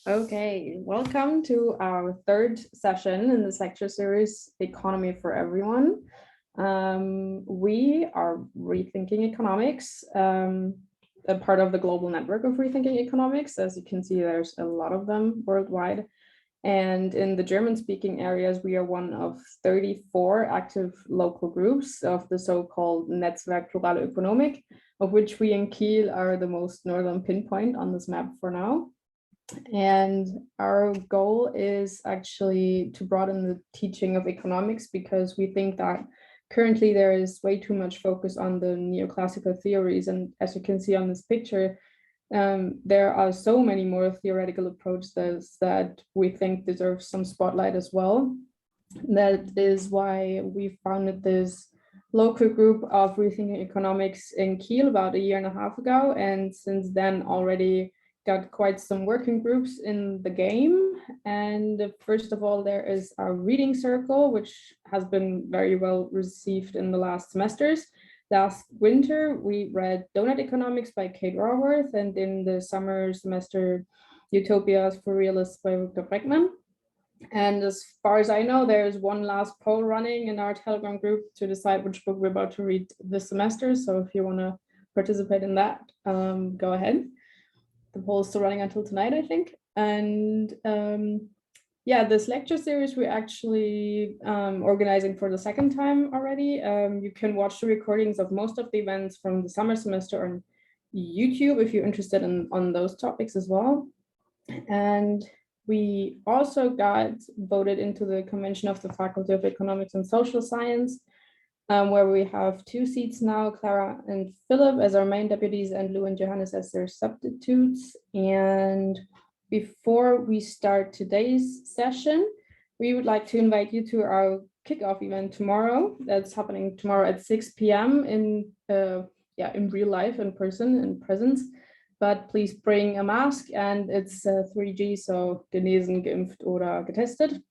Okay, welcome to our third session in this lecture series, Economy for Everyone. We are Rethinking Economics, a part of the global network of Rethinking Economics. As you can see, there's a lot of them worldwide. And in the German-speaking areas, we are one of 34 active local groups of the so-called Netzwerk Plurale Ökonomik, of which we in Kiel are the most northern pinpoint on this map for now. And our goal is actually to broaden the teaching of economics, because we think that currently there is way too much focus on the neoclassical theories. And as you can see on this picture, there are so many more theoretical approaches that we think deserve some spotlight as well. That is why we founded this local group of Rethinking Economics in Kiel about a year and a half ago. And since then already got quite some working groups in the game. And first of all, there is our reading circle, which has been very well received in the last semesters. Last winter, we read Donut Economics by Kate Raworth, and in the summer semester, Utopias for Realists by Victor Breckman. And as far as I know, there is one last poll running in our Telegram group to decide which book we're about to read this semester. So if you want to participate in that, go ahead. The poll is still running until tonight, I think. And yeah, this lecture series we're actually organizing for the second time already. You can watch the recordings of most of the events from the summer semester on YouTube if you're interested on those topics as well. And we also got voted into the convention of the Faculty of Economics and Social Science, where we have 2 seats now, Clara and Philip as our main deputies and Lou and Johannes as their substitutes. And before we start today's session, we would like to invite you to our kickoff event tomorrow. That's happening tomorrow at 6 p.m. in real life, in person, in presence. But please bring a mask, and it's 3G, so genesen, geimpft oder getestet.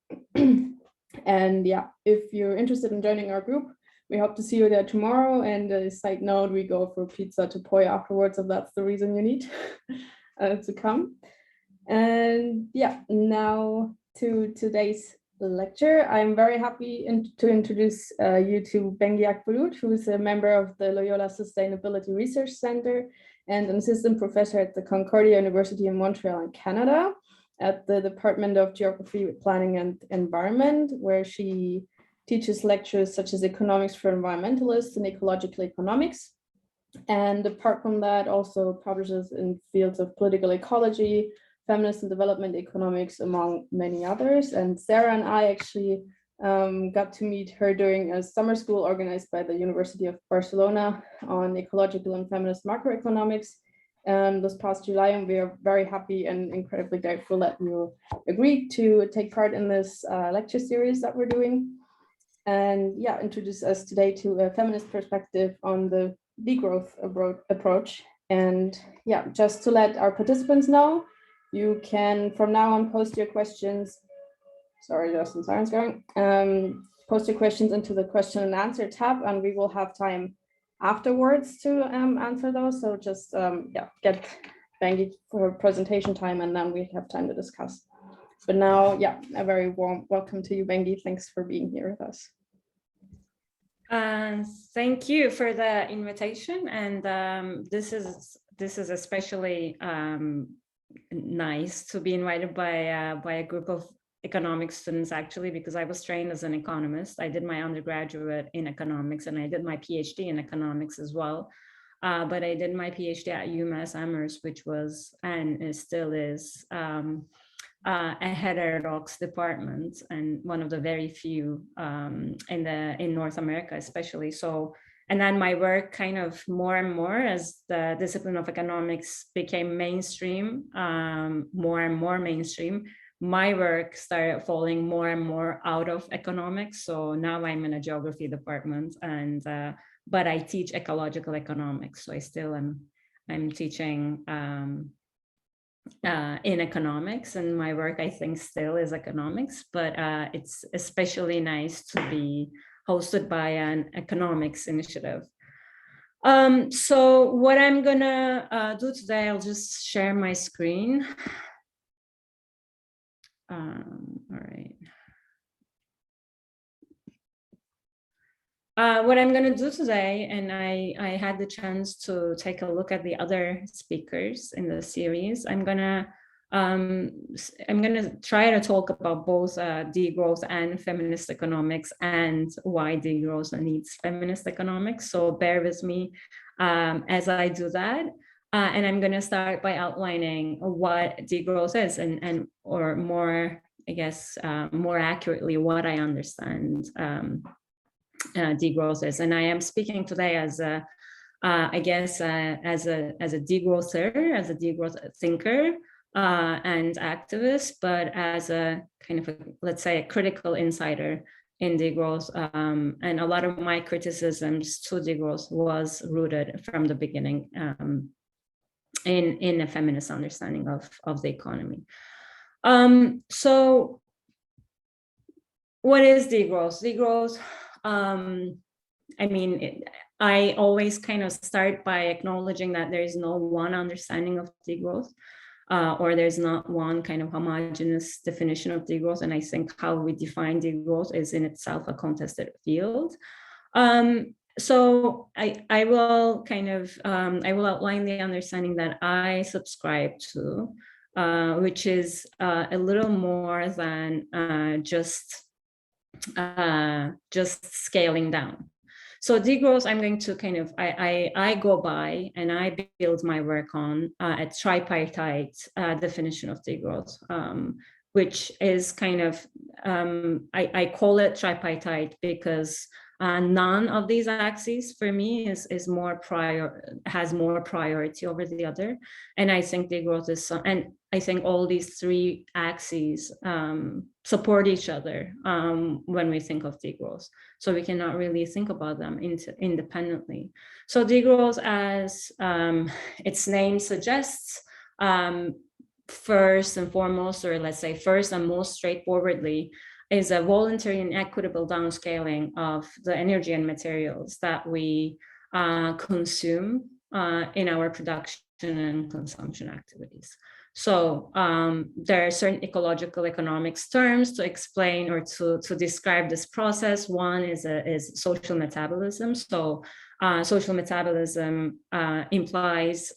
And yeah, if you're interested in joining our group, we hope to see you there tomorrow. And a side note, we go for pizza to Poi afterwards, if that's the reason you need to come. And yeah, now to today's lecture. I'm very happy to introduce you to Bengi Akbulut, who is a member of the Loyola Sustainability Research Center and an assistant professor at the Concordia University in Montreal in Canada at the Department of Geography, Planning and Environment, where she teaches lectures such as Economics for Environmentalists and Ecological Economics. And apart from that, also publishes in fields of political ecology, feminist and development economics, among many others. And Sarah and I actually got to meet her during a summer school organized by the University of Barcelona on ecological and feminist macroeconomics this past July, and we are very happy and incredibly grateful that you agreed to take part in this lecture series that we're doing. And yeah, introduce us today to a feminist perspective on the degrowth approach. And yeah, just to let our participants know, you can from now on post your questions. Sorry, there's some sirens going. Post your questions into the question and answer tab, and we will have time afterwards to answer those. So just get Bengi for presentation time, and then we have time to discuss. But now, yeah, a very warm welcome to you, Bengi. Thanks for being here with us. Thank you for the invitation, and this is especially nice to be invited by a group of economics students, actually, because I was trained as an economist. I did my undergraduate in economics, and I did my PhD in economics as well. But I did my PhD at UMass Amherst, which was and still is a heterodox department, and one of the very few in North America, especially. So, and then my work kind of more and more as the discipline of economics became mainstream, more and more mainstream, my work started falling more and more out of economics. So now I'm in a geography department, and but I teach ecological economics. So I still I'm teaching in economics, and my work, I think, still is economics, but it's especially nice to be hosted by an economics initiative. So what I'm gonna do today, I'll just share my screen. All right. What I'm going to do today, and I had the chance to take a look at the other speakers in the series. I'm gonna try to talk about both degrowth and feminist economics, and why degrowth needs feminist economics. So bear with me as I do that. And I'm going to start by outlining what degrowth is, and or more, I guess, more accurately, what I understand degrowth is. And I am speaking today as a, I guess, as a degrowther, as a degrowth thinker and activist, but as a kind of, let's say, a critical insider in degrowth. And a lot of my criticisms to degrowth was rooted from the beginning in a feminist understanding of the economy. So what is degrowth? Degrowth, I mean, I always kind of start by acknowledging that there is no one understanding of degrowth, or there's not one kind of homogeneous definition of degrowth. And I think how we define degrowth is in itself a contested field. So I will kind of, I will outline the understanding that I subscribe to, which is a little more than just scaling down. So degrowth, I'm going to kind of, I go by and I build my work on a tripartite definition of degrowth, which is kind of, I call it tripartite because none of these axes for me has more priority over the other. And I think degrowth is, and I think all these three axes support each other when we think of degrowth. So we cannot really think about them independently. So degrowth, as its name suggests, first and foremost, or let's say first and most straightforwardly, is a voluntary and equitable downscaling of the energy and materials that we consume in our production and consumption activities. So there are certain ecological economics terms to explain or to describe this process. One is social metabolism. So social metabolism implies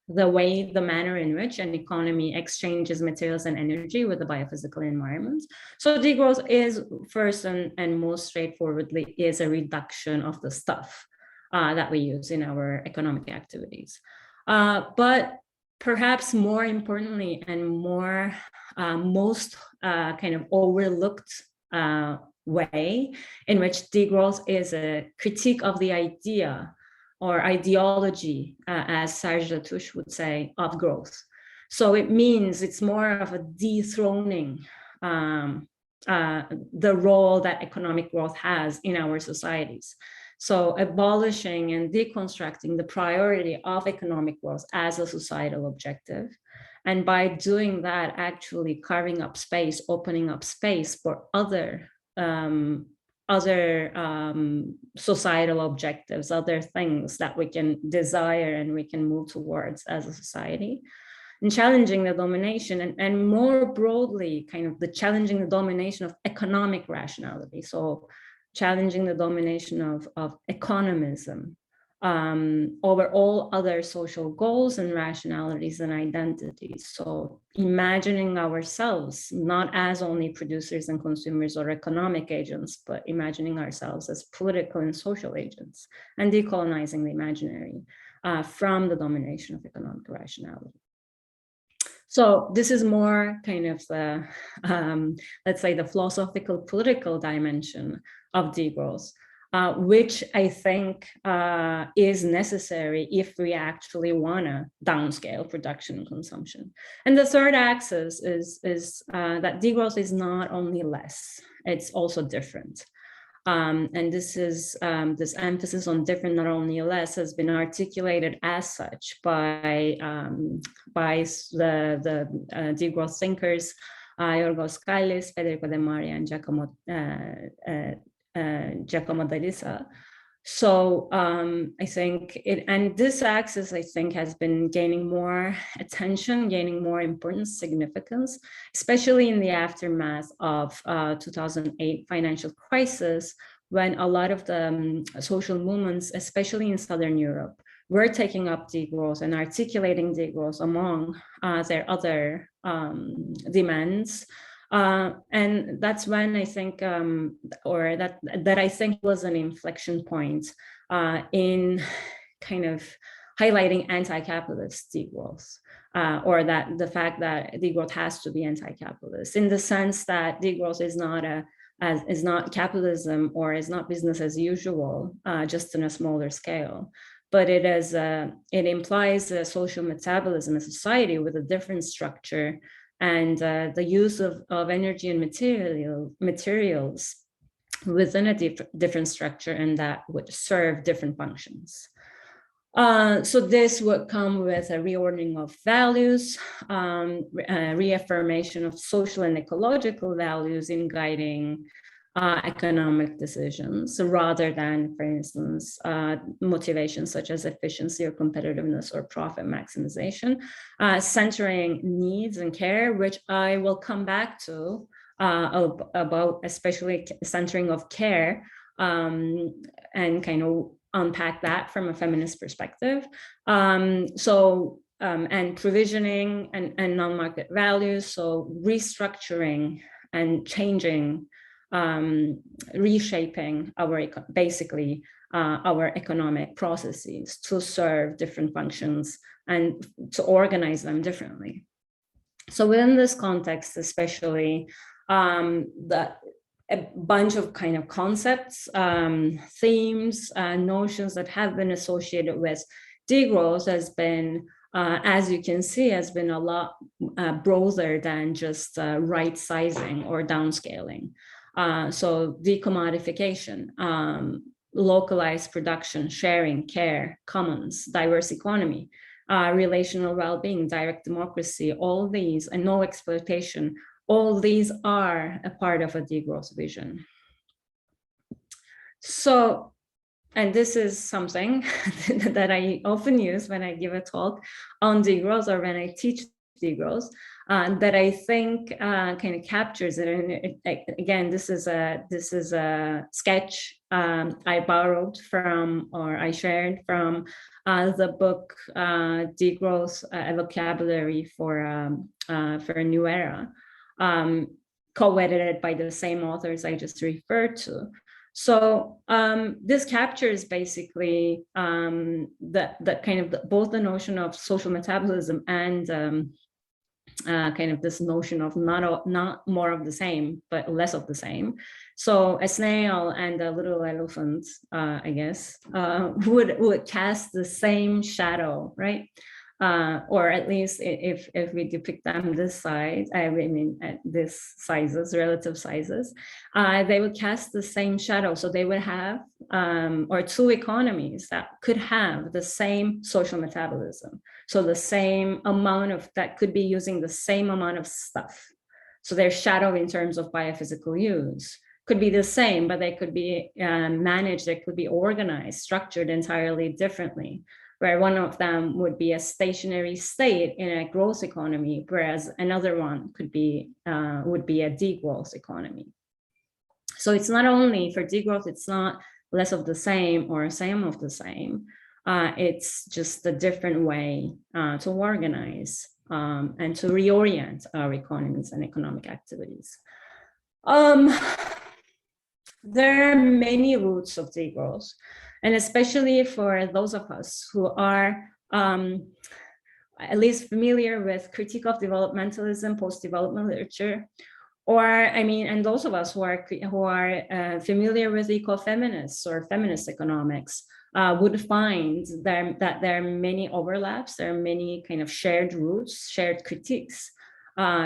the manner in which an economy exchanges materials and energy with the biophysical environment. So degrowth is first and most straightforwardly is a reduction of the stuff that we use in our economic activities. But perhaps more importantly and more most kind of overlooked way in which degrowth is a critique of the idea or ideology, as Serge Latouche would say, of growth. So it means it's more of a dethroning the role that economic growth has in our societies. So abolishing and deconstructing the priority of economic growth as a societal objective. And by doing that, actually carving up space, opening up space for other societal objectives, other things that we can desire and we can move towards as a society, and challenging the domination and more broadly, kind of challenging the domination of economic rationality. So challenging the domination of economism over all other social goals and rationalities and identities. So imagining ourselves not as only producers and consumers or economic agents, but imagining ourselves as political and social agents, and decolonizing the imaginary from the domination of economic rationality. So this is more kind of the, let's say, the philosophical political dimension of degrowth, which I think is necessary if we actually want to downscale production and consumption. And the third axis is that degrowth is not only less, it's also different. And this is this emphasis on different, not only less, has been articulated as such by the degrowth thinkers Yorgos Kallis, Federico De Maria, and Giacomo D'Elisa. So I think and this axis, I think, has been gaining more attention, gaining more importance, significance, especially in the aftermath of 2008 financial crisis, when a lot of the social movements, especially in Southern Europe, were taking up degrowth and articulating degrowth among their other demands. And that's when I think, or that I think was an inflection point in kind of highlighting anti-capitalist degrowth, or that the fact that degrowth has to be anti-capitalist, in the sense that degrowth is not capitalism, or is not business as usual, just on a smaller scale. But it implies a social metabolism, a society with a different structure, and the use of energy and materials within a different structure, and that would serve different functions. So this would come with a reordering of values, reaffirmation of social and ecological values in guiding economic decisions, rather than, for instance, motivations such as efficiency or competitiveness or profit maximization, centering needs and care, which I will come back to about, especially centering of care, and kind of unpack that from a feminist perspective. And provisioning and non-market values, so restructuring and changing, reshaping our economic processes to serve different functions and to organize them differently. So within this context, especially, a bunch of kind of concepts, themes, notions that have been associated with degrowth has been, as you can see, has been a lot broader than just right sizing or downscaling. So decommodification, localized production, sharing, care, commons, diverse economy, relational well-being, direct democracy, all these, and no exploitation, all these are a part of a degrowth vision. So, and this is something that I often use when I give a talk on degrowth, or when I teach degrowth, that I think kind of captures it. And again, this is a sketch I borrowed from, or I shared from, the book Degrowth: A Vocabulary for a New Era, co-edited by the same authors I just referred to. So this captures basically that kind of both the notion of social metabolism and kind of this notion of not more of the same, but less of the same. So a snail and a little elephant, I guess, would cast the same shadow, right? Or at least if we depict them this size, I mean at this sizes, relative sizes, they would cast the same shadow. So they would have, or two economies that could have the same social metabolism. So the same amount of, that could be using the same amount of stuff. So their shadow in terms of biophysical use could be the same, but they could be managed, they could be organized, structured entirely differently, where one of them would be a stationary state in a growth economy, whereas another one would be a degrowth economy. So it's not only for degrowth, it's not less of the same or same of the same. It's just a different way to organize and to reorient our economies and economic activities. There are many roots of degrowth, and especially for those of us who are at least familiar with critique of developmentalism, post-development literature, or I mean, and those of us who are familiar with ecofeminists or feminist economics would find that there are many overlaps, there are many kind of shared roots, shared critiques,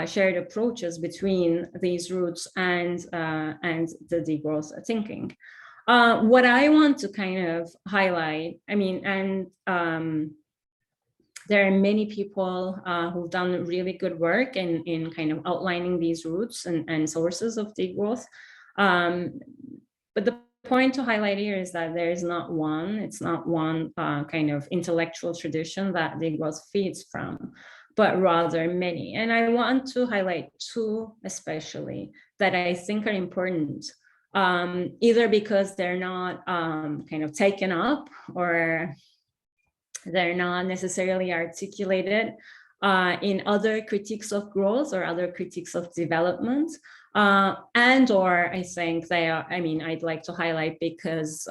shared approaches between these roots and the degrowth thinking. What I want to kind of highlight, I mean, and there are many people who've done really good work in kind of outlining these roots and sources of degrowth. But the point to highlight here is that there is not one, it's not one kind of intellectual tradition that degrowth feeds from, but rather many. And I want to highlight two especially that I think are important, either because they're not kind of taken up or they're not necessarily articulated in other critiques of growth or other critiques of development, and or I think they are, I mean, I'd like to highlight because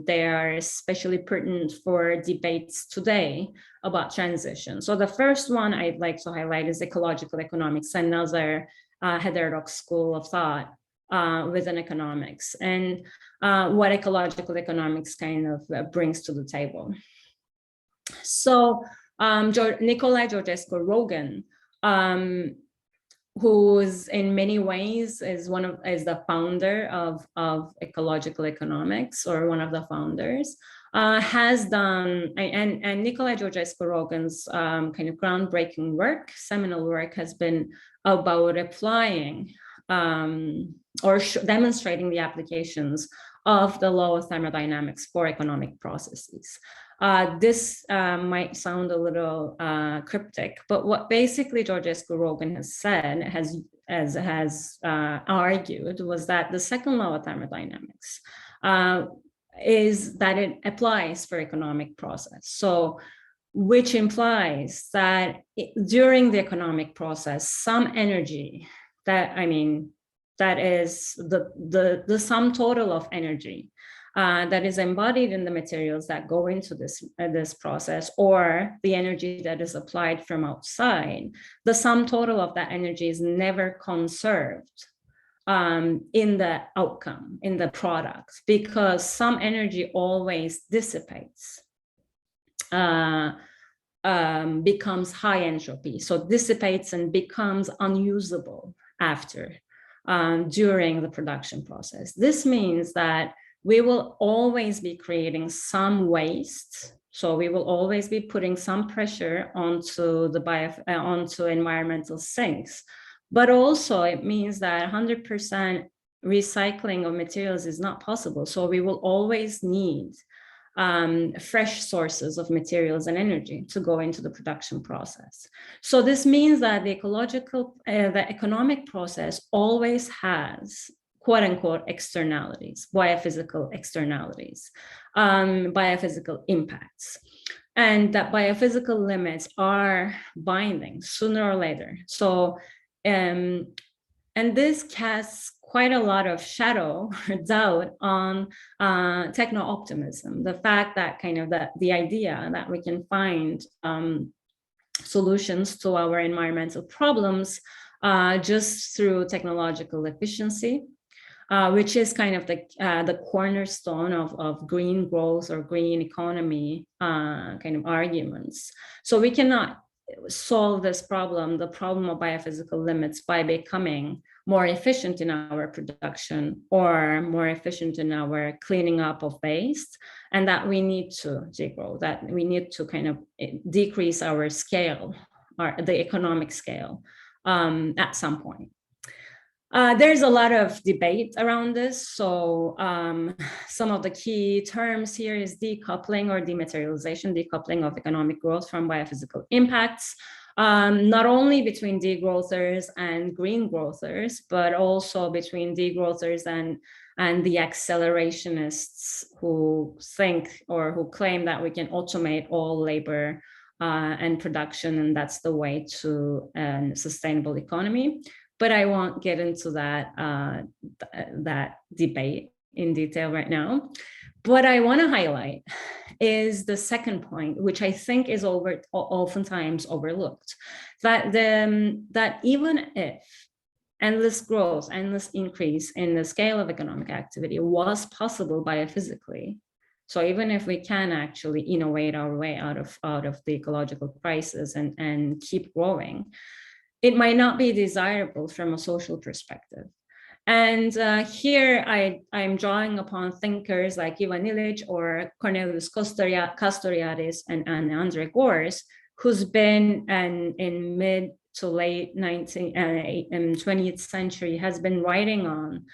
they are especially pertinent for debates today about transition. So the first one I'd like to highlight is ecological economics, another heterodox school of thought within economics, and what ecological economics kind of brings to the table. So Nikolai Georgescu-Roegen, who is in many ways is the founder of ecological economics, or one of the founders, has done, and Nikolai Georgescu-Roegen's kind of groundbreaking work, seminal work, has been about applying or demonstrating the applications of the law of thermodynamics for economic processes. This might sound a little cryptic, but what basically Georgescu-Roegen has said, has argued, was that the second law of thermodynamics is that it applies for economic process. So, which implies that during the economic process, some energy that is the sum total of energy that is embodied in the materials that go into this process, or the energy that is applied from outside, the sum total of that energy is never conserved in the outcome, in the product, because some energy always dissipates, becomes high entropy, so dissipates and becomes unusable after, during the production process. This means that we will always be creating some waste. So we will always be putting some pressure onto onto environmental sinks. But also it means that 100% recycling of materials is not possible. So we will always need fresh sources of materials and energy to go into the production process. So this means that the economic process always has quote unquote externalities, biophysical externalities, biophysical impacts, and that biophysical limits are binding sooner or later. So, and this casts quite a lot of shadow or doubt on techno-optimism, the fact that kind of the idea that we can find solutions to our environmental problems just through technological efficiency, which is kind of the cornerstone of green growth or green economy kind of arguments. So we cannot solve this problem, the problem of biophysical limits, by becoming more efficient in our production or more efficient in our cleaning up of waste, and that we need to degrow, that we need to kind of decrease our scale, or the economic scale, at some point. There's a lot of debate around this. So some of the key terms here is decoupling or dematerialization, decoupling of economic growth from biophysical impacts, not only between degrowthers and green growthers, but also between degrowthers and the accelerationists who think or who claim that we can automate all labor and production, and that's the way to a sustainable economy. But I won't get into that debate in detail right now. What I want to highlight is the second point, which I think is oftentimes overlooked, that even if endless growth, endless increase in the scale of economic activity was possible biophysically, so even if we can actually innovate our way out of the ecological crisis and keep growing, it might not be desirable from a social perspective. And here I'm drawing upon thinkers like Ivan Illich or Cornelius Castoriadis and Andre Gors, who's been in mid to late 20th century has been writing on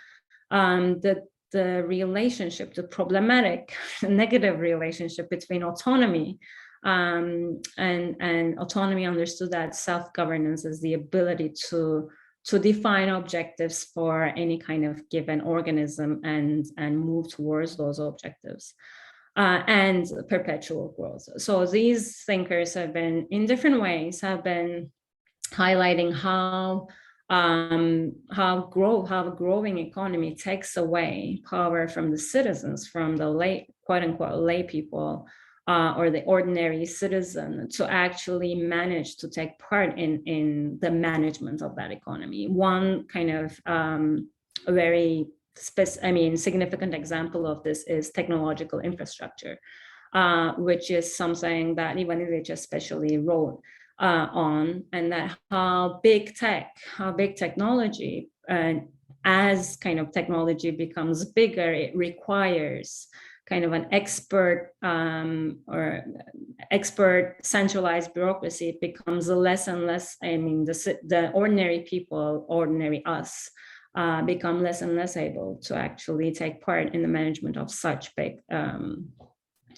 relationship, the problematic, negative relationship between autonomy and autonomy understood as self-governance as the ability to define objectives for any kind of given organism and move towards those objectives. And perpetual growth. So these thinkers have been, in different ways, have been highlighting how a growing economy takes away power from the citizens, from the quote unquote lay people, or the ordinary citizen, to actually manage to take part in the management of that economy. One kind of very significant example of this is technological infrastructure, which is something that Ivan Illich especially wrote on, and that how big technology, as kind of technology becomes bigger, it requires kind of an expert centralized bureaucracy. It becomes less and less, the ordinary people, ordinary us, become less and less able to actually take part in the management of such big kind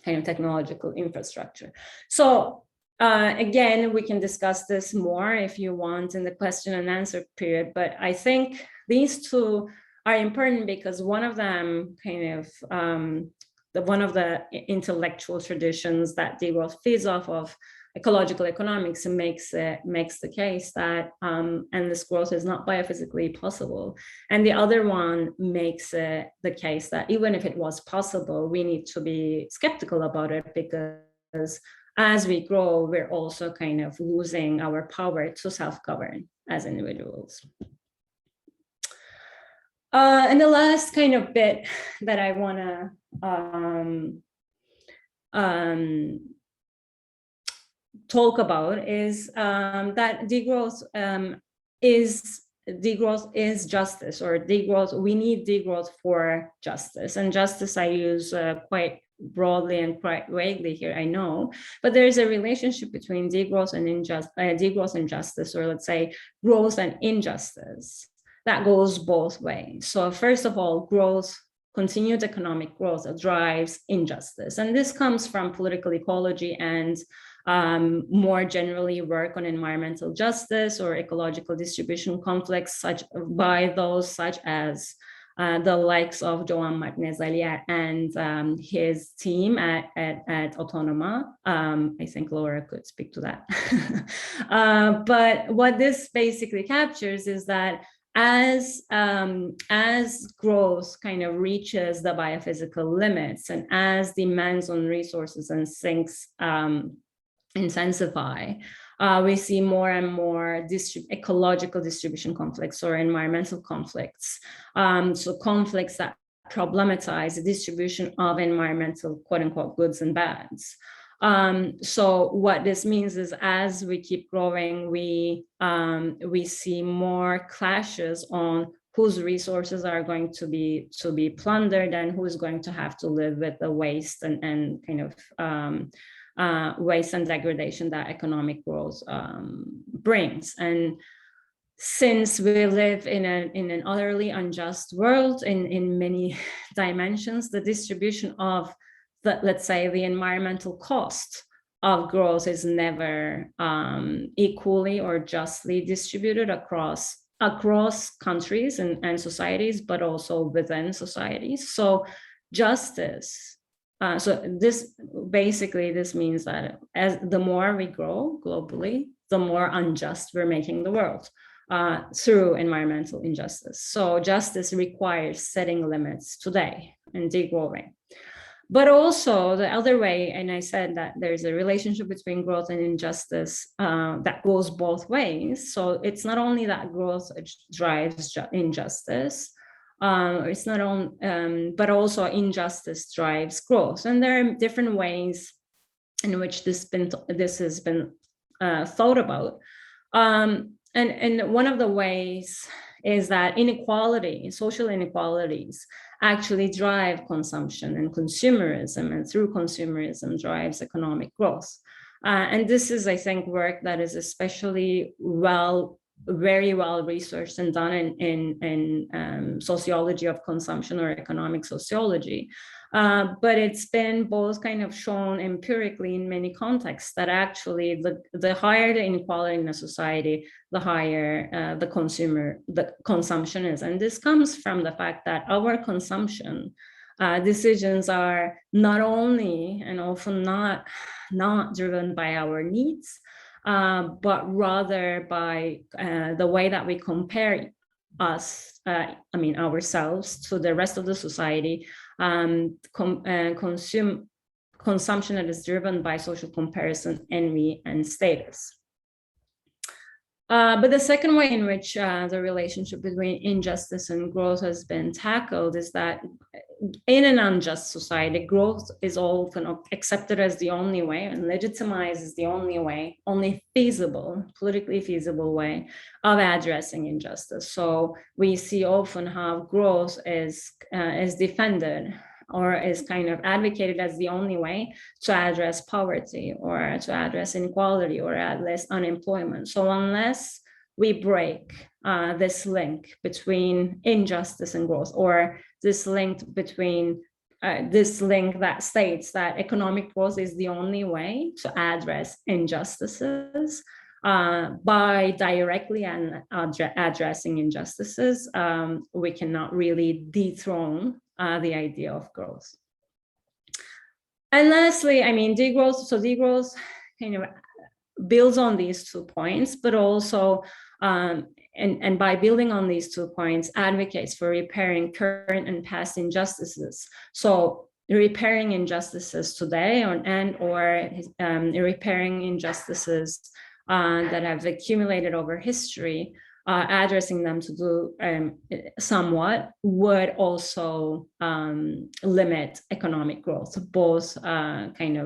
of technological infrastructure. So again, we can discuss this more if you want in the question and answer period, but I think these two are important because one of them kind of one of the intellectual traditions that degrowth feeds off of, ecological economics, makes the case that endless growth is not biophysically possible. And the other one makes the case that even if it was possible, we need to be skeptical about it, because as we grow, we're also kind of losing our power to self-govern as individuals. And the last kind of bit that I want to talk about is that degrowth is justice, or degrowth. We need degrowth for justice, and justice I use quite broadly and quite vaguely here, I know, but there's a relationship between degrowth and justice, or let's say growth and injustice, that goes both ways. So first of all, growth, continued economic growth, drives injustice, and this comes from political ecology and more generally work on environmental justice or ecological distribution conflicts, such as the likes of Joan Martinez-Alier and his team at Autonoma. I think Laura could speak to that. But what this basically captures is that as growth kind of reaches the biophysical limits, and as demands on resources and sinks intensify, we see more and more ecological distribution conflicts or environmental conflicts. So conflicts that problematize the distribution of environmental quote unquote goods and bads. So what this means is, as we keep growing, we see more clashes on whose resources are going to be plundered, and who's going to have to live with the waste and kind of waste and degradation that economic growth brings. And since we live in an utterly unjust world in many dimensions, the distribution of let's say the environmental cost of growth is never equally or justly distributed across countries and societies, but also within societies. So justice. So this means that as the more we grow globally, the more unjust we're making the world through environmental injustice. So justice requires setting limits today and degrowing. But also the other way, and I said that there's a relationship between growth and injustice that goes both ways. So it's not only that growth drives injustice, it's not only, but also injustice drives growth. And there are different ways in which this has been thought about. And one of the ways is that social inequalities actually drive consumption and consumerism, and through consumerism drives economic growth. And this is, I think, work that is especially well very well researched and done in sociology of consumption or economic sociology. But it's been both kind of shown empirically in many contexts that actually the higher the inequality in a society, the higher the consumption is. And this comes from the fact that our consumption decisions are not only and often not driven by our needs, but rather by the way that we compare ourselves to the rest of the society, consumption that is driven by social comparison, envy, and status. But the second way in which the relationship between injustice and growth has been tackled is that in an unjust society, growth is often accepted as the only way and legitimized as the only feasible, politically feasible way of addressing injustice. So we see often how growth is defended or is kind of advocated as the only way to address poverty or to address inequality or address unemployment. So unless we break this link between injustice and growth, or this link between this link that states that economic growth is the only way to address injustices, by directly addressing injustices, we cannot really dethrone the idea of growth. And lastly, degrowth. So degrowth kind of builds on these 2 points, but also, and by building on these 2 points, advocates for repairing current and past injustices. So repairing injustices today, or repairing injustices that have accumulated over history, addressing them to do somewhat would also limit economic growth, both the kind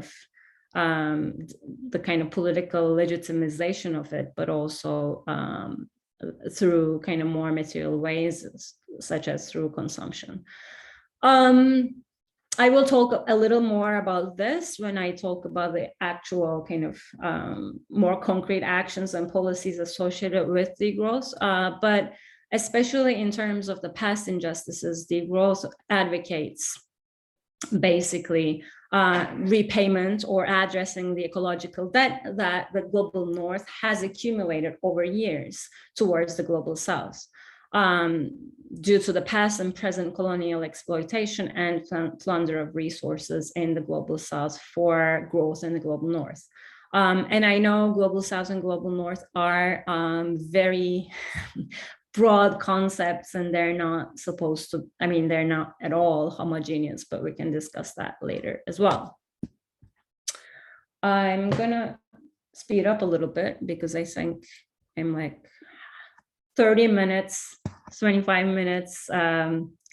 of political legitimization of it, but also through kind of more material ways, such as through consumption. I will talk a little more about this when I talk about the actual kind of more concrete actions and policies associated with degrowth. But especially in terms of the past injustices, degrowth advocates basically repayment or addressing the ecological debt that the global north has accumulated over years towards the global south, due to the past and present colonial exploitation and plunder of resources in the global south for growth in the global north. And I know global south and global north are very broad concepts, and they're not supposed to, they're not at all homogeneous, but we can discuss that later as well. I'm gonna speed up a little bit because I think I'm like 30 minutes, 25 minutes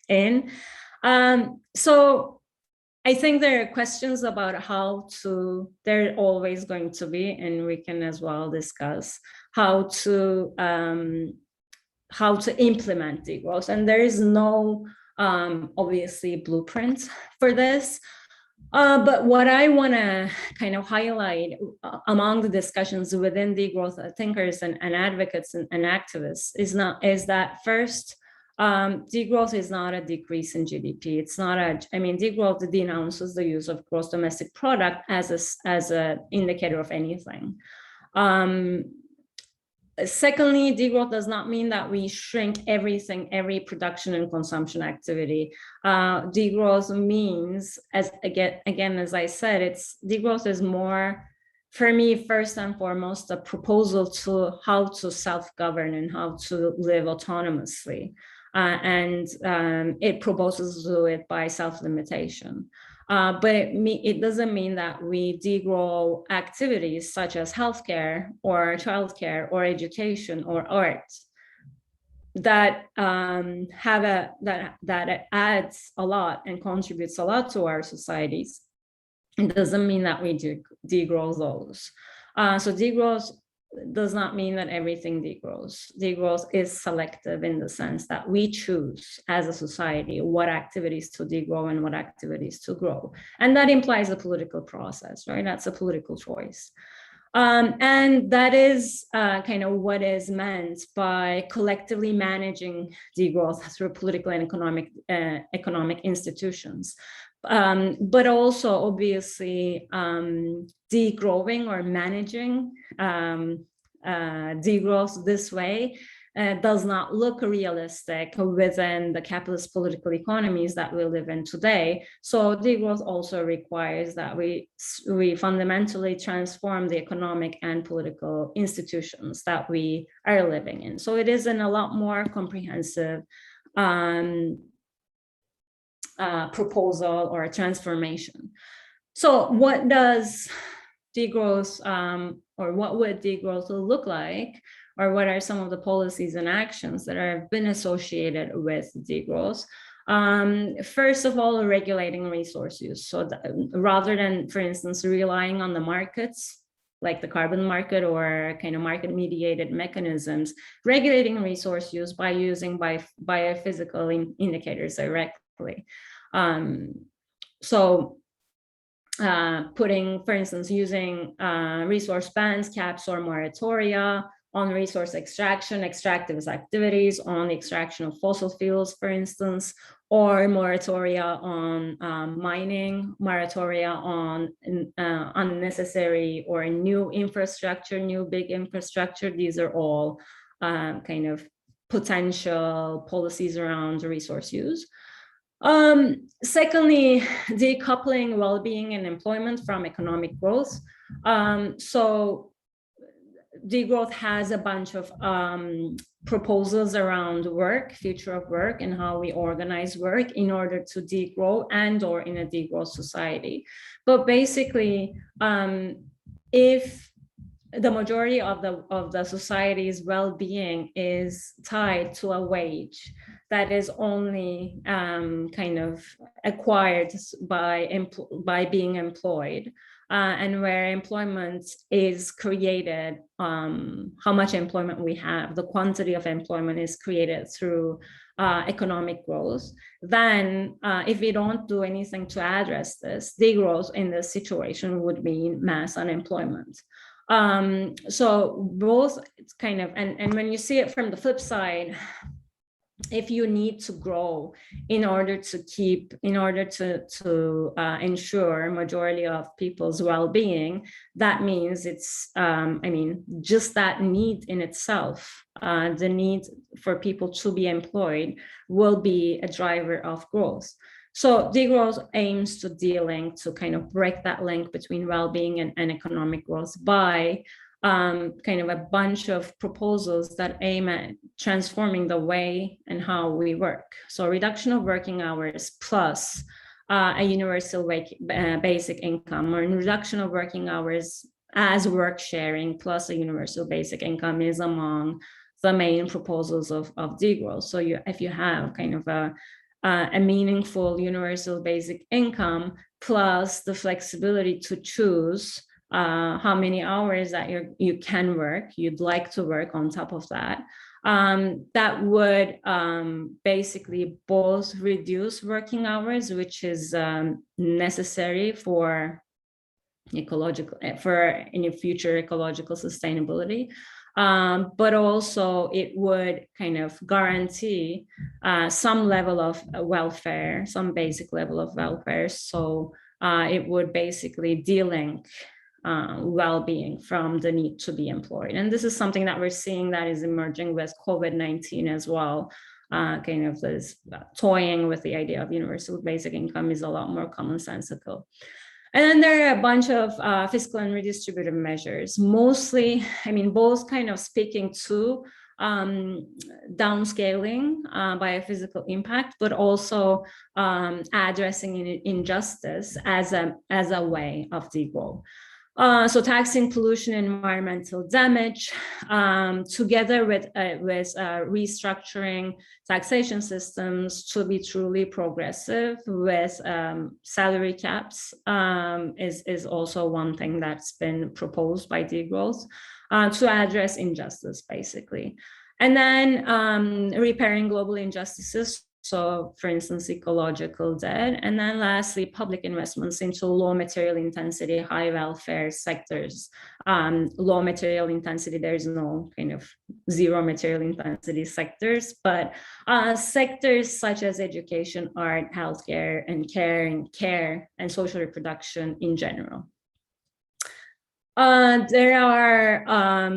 in. So I think there are questions about how to, they're always going to be, and we can as well discuss how to implement degrowth. And there is no obviously blueprint for this. But what I want to kind of highlight among the discussions within degrowth thinkers and advocates and activists is that first, degrowth is not a decrease in GDP. It's not degrowth denounces the use of gross domestic product as an indicator of anything. Secondly, degrowth does not mean that we shrink every production and consumption activity. Degrowth means, as I said, degrowth is more, for me, first and foremost, a proposal to how to self-govern and how to live autonomously. And it proposes to do it by self-limitation. But it doesn't mean that we degrow activities such as healthcare or childcare or education or art that that adds a lot and contributes a lot to our societies. It doesn't mean that we degrow those. So degrowth does not mean that everything degrows. Degrowth is selective in the sense that we choose as a society what activities to degrow and what activities to grow. And that implies a political process, right? That's a political choice. And that is kind of what is meant by collectively managing degrowth through political and economic institutions. But also obviously degrowing or managing degrowth this way does not look realistic within the capitalist political economies that we live in today. So degrowth also requires that we fundamentally transform the economic and political institutions that we are living in. So it is in a lot more comprehensive proposal or transformation. So what does degrowth or what would degrowth look like? Or what are some of the policies and actions that have been associated with degrowth? First of all, regulating resource use. So rather than, for instance, relying on the markets, like the carbon market or kind of market-mediated mechanisms, regulating resource use by using biophysical indicators directly. Putting, for instance, using resource bans, caps, or moratoria on resource extraction, extractivist activities, on the extraction of fossil fuels, for instance, or moratoria on mining, moratoria on unnecessary or new infrastructure, new big infrastructure. These are all kind of potential policies around resource use. Secondly, decoupling well-being and employment from economic growth. So degrowth has a bunch of proposals around work, future of work, and how we organize work in order to degrow and or in a degrowth society. But basically, if the majority of the society's well-being is tied to a wage that is only kind of acquired by being employed, and where employment is created, how much employment we have, the quantity of employment is created through economic growth, then if we don't do anything to address this, degrowth in this situation would mean mass unemployment. So both kind of, and when you see it from the flip side, if you need to grow in order to ensure majority of people's well-being, that means it's, I mean, just that need in itself, the need for people to be employed will be a driver of growth. So degrowth aims to kind of break that link between well-being and economic growth by kind of a bunch of proposals that aim at transforming the way and how we work. So reduction of working hours plus a universal basic income, or reduction of working hours as work sharing plus a universal basic income is among the main proposals of degrowth. So if you have kind of a meaningful universal basic income plus the flexibility to choose how many hours that you can work, you'd like to work on top of that, that would basically both reduce working hours, which is necessary for any future ecological sustainability, but also it would kind of guarantee some level of welfare, some basic level of welfare. So it would basically de-link well-being from the need to be employed. And this is something that we're seeing that is emerging with COVID-19 as well. Kind of this toying with the idea of universal basic income is a lot more commonsensical. And then there are a bunch of fiscal and redistributive measures, mostly, I mean, both kind of speaking to downscaling biophysical impact, but also addressing injustice as a way of degrowth. So taxing pollution and environmental damage, together with restructuring taxation systems to be truly progressive with salary caps is also one thing that's been proposed by degrowth to address injustice, basically. And then repairing global injustices. also, for instance, ecological debt. And then lastly, public investments into low material intensity, high welfare sectors. Low material intensity, there's no kind of zero material intensity sectors, but sectors such as education, art, healthcare, and care and social reproduction in general. There are,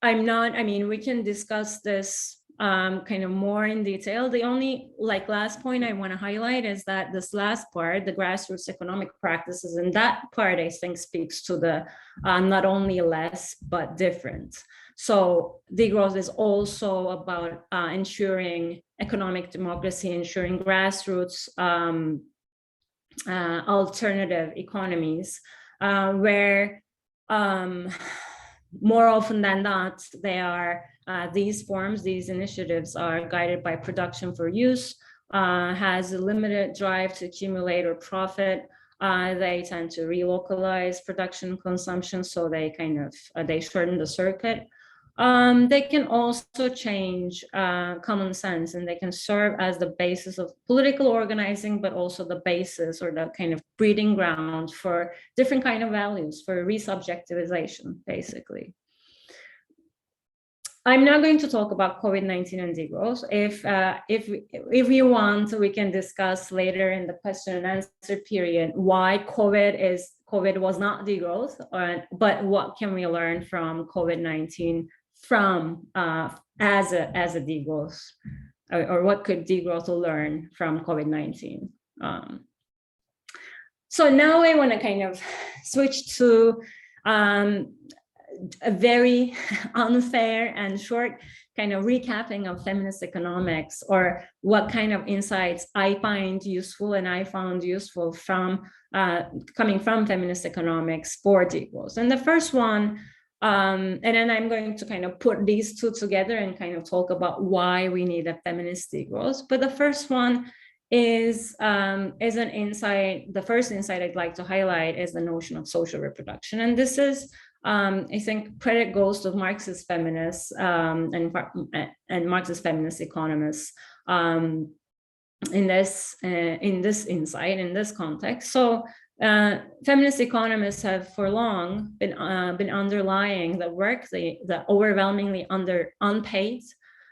we can discuss this kind of more in detail. The only last point I want to highlight is that this last part, the grassroots economic practices, and that part I think speaks to the not only less but different. So degrowth is also about ensuring economic democracy, ensuring grassroots alternative economies where more often than not, they are these forms, these initiatives are guided by production for use, has a limited drive to accumulate or profit. They tend to relocalize production consumption, so they kind of they shorten the circuit. They can also change common sense, and they can serve as the basis of political organizing, but also the basis or the kind of breeding ground for different kind of values, for resubjectivization, basically. I'm not going to talk about COVID-19 and degrowth. If you want, we can discuss later in the question and answer period why COVID was not degrowth, but what can we learn from COVID-19 from as a degrowth, or what could degrowth learn from COVID-19? So now I want to kind of switch to a very unfair and short kind of recapping of feminist economics, or what kind of insights I find useful and I found useful from coming from feminist economics for degrowth. And the first one, and then I'm going to kind of put these two together and kind of talk about why we need a feminist degrowth. But the first one is an insight. The first insight I'd like to highlight is the notion of social reproduction. And this is, I think credit goes to Marxist feminists and Marxist feminist economists in this insight, in this context. So feminist economists have for long been underlying the work, the overwhelmingly unpaid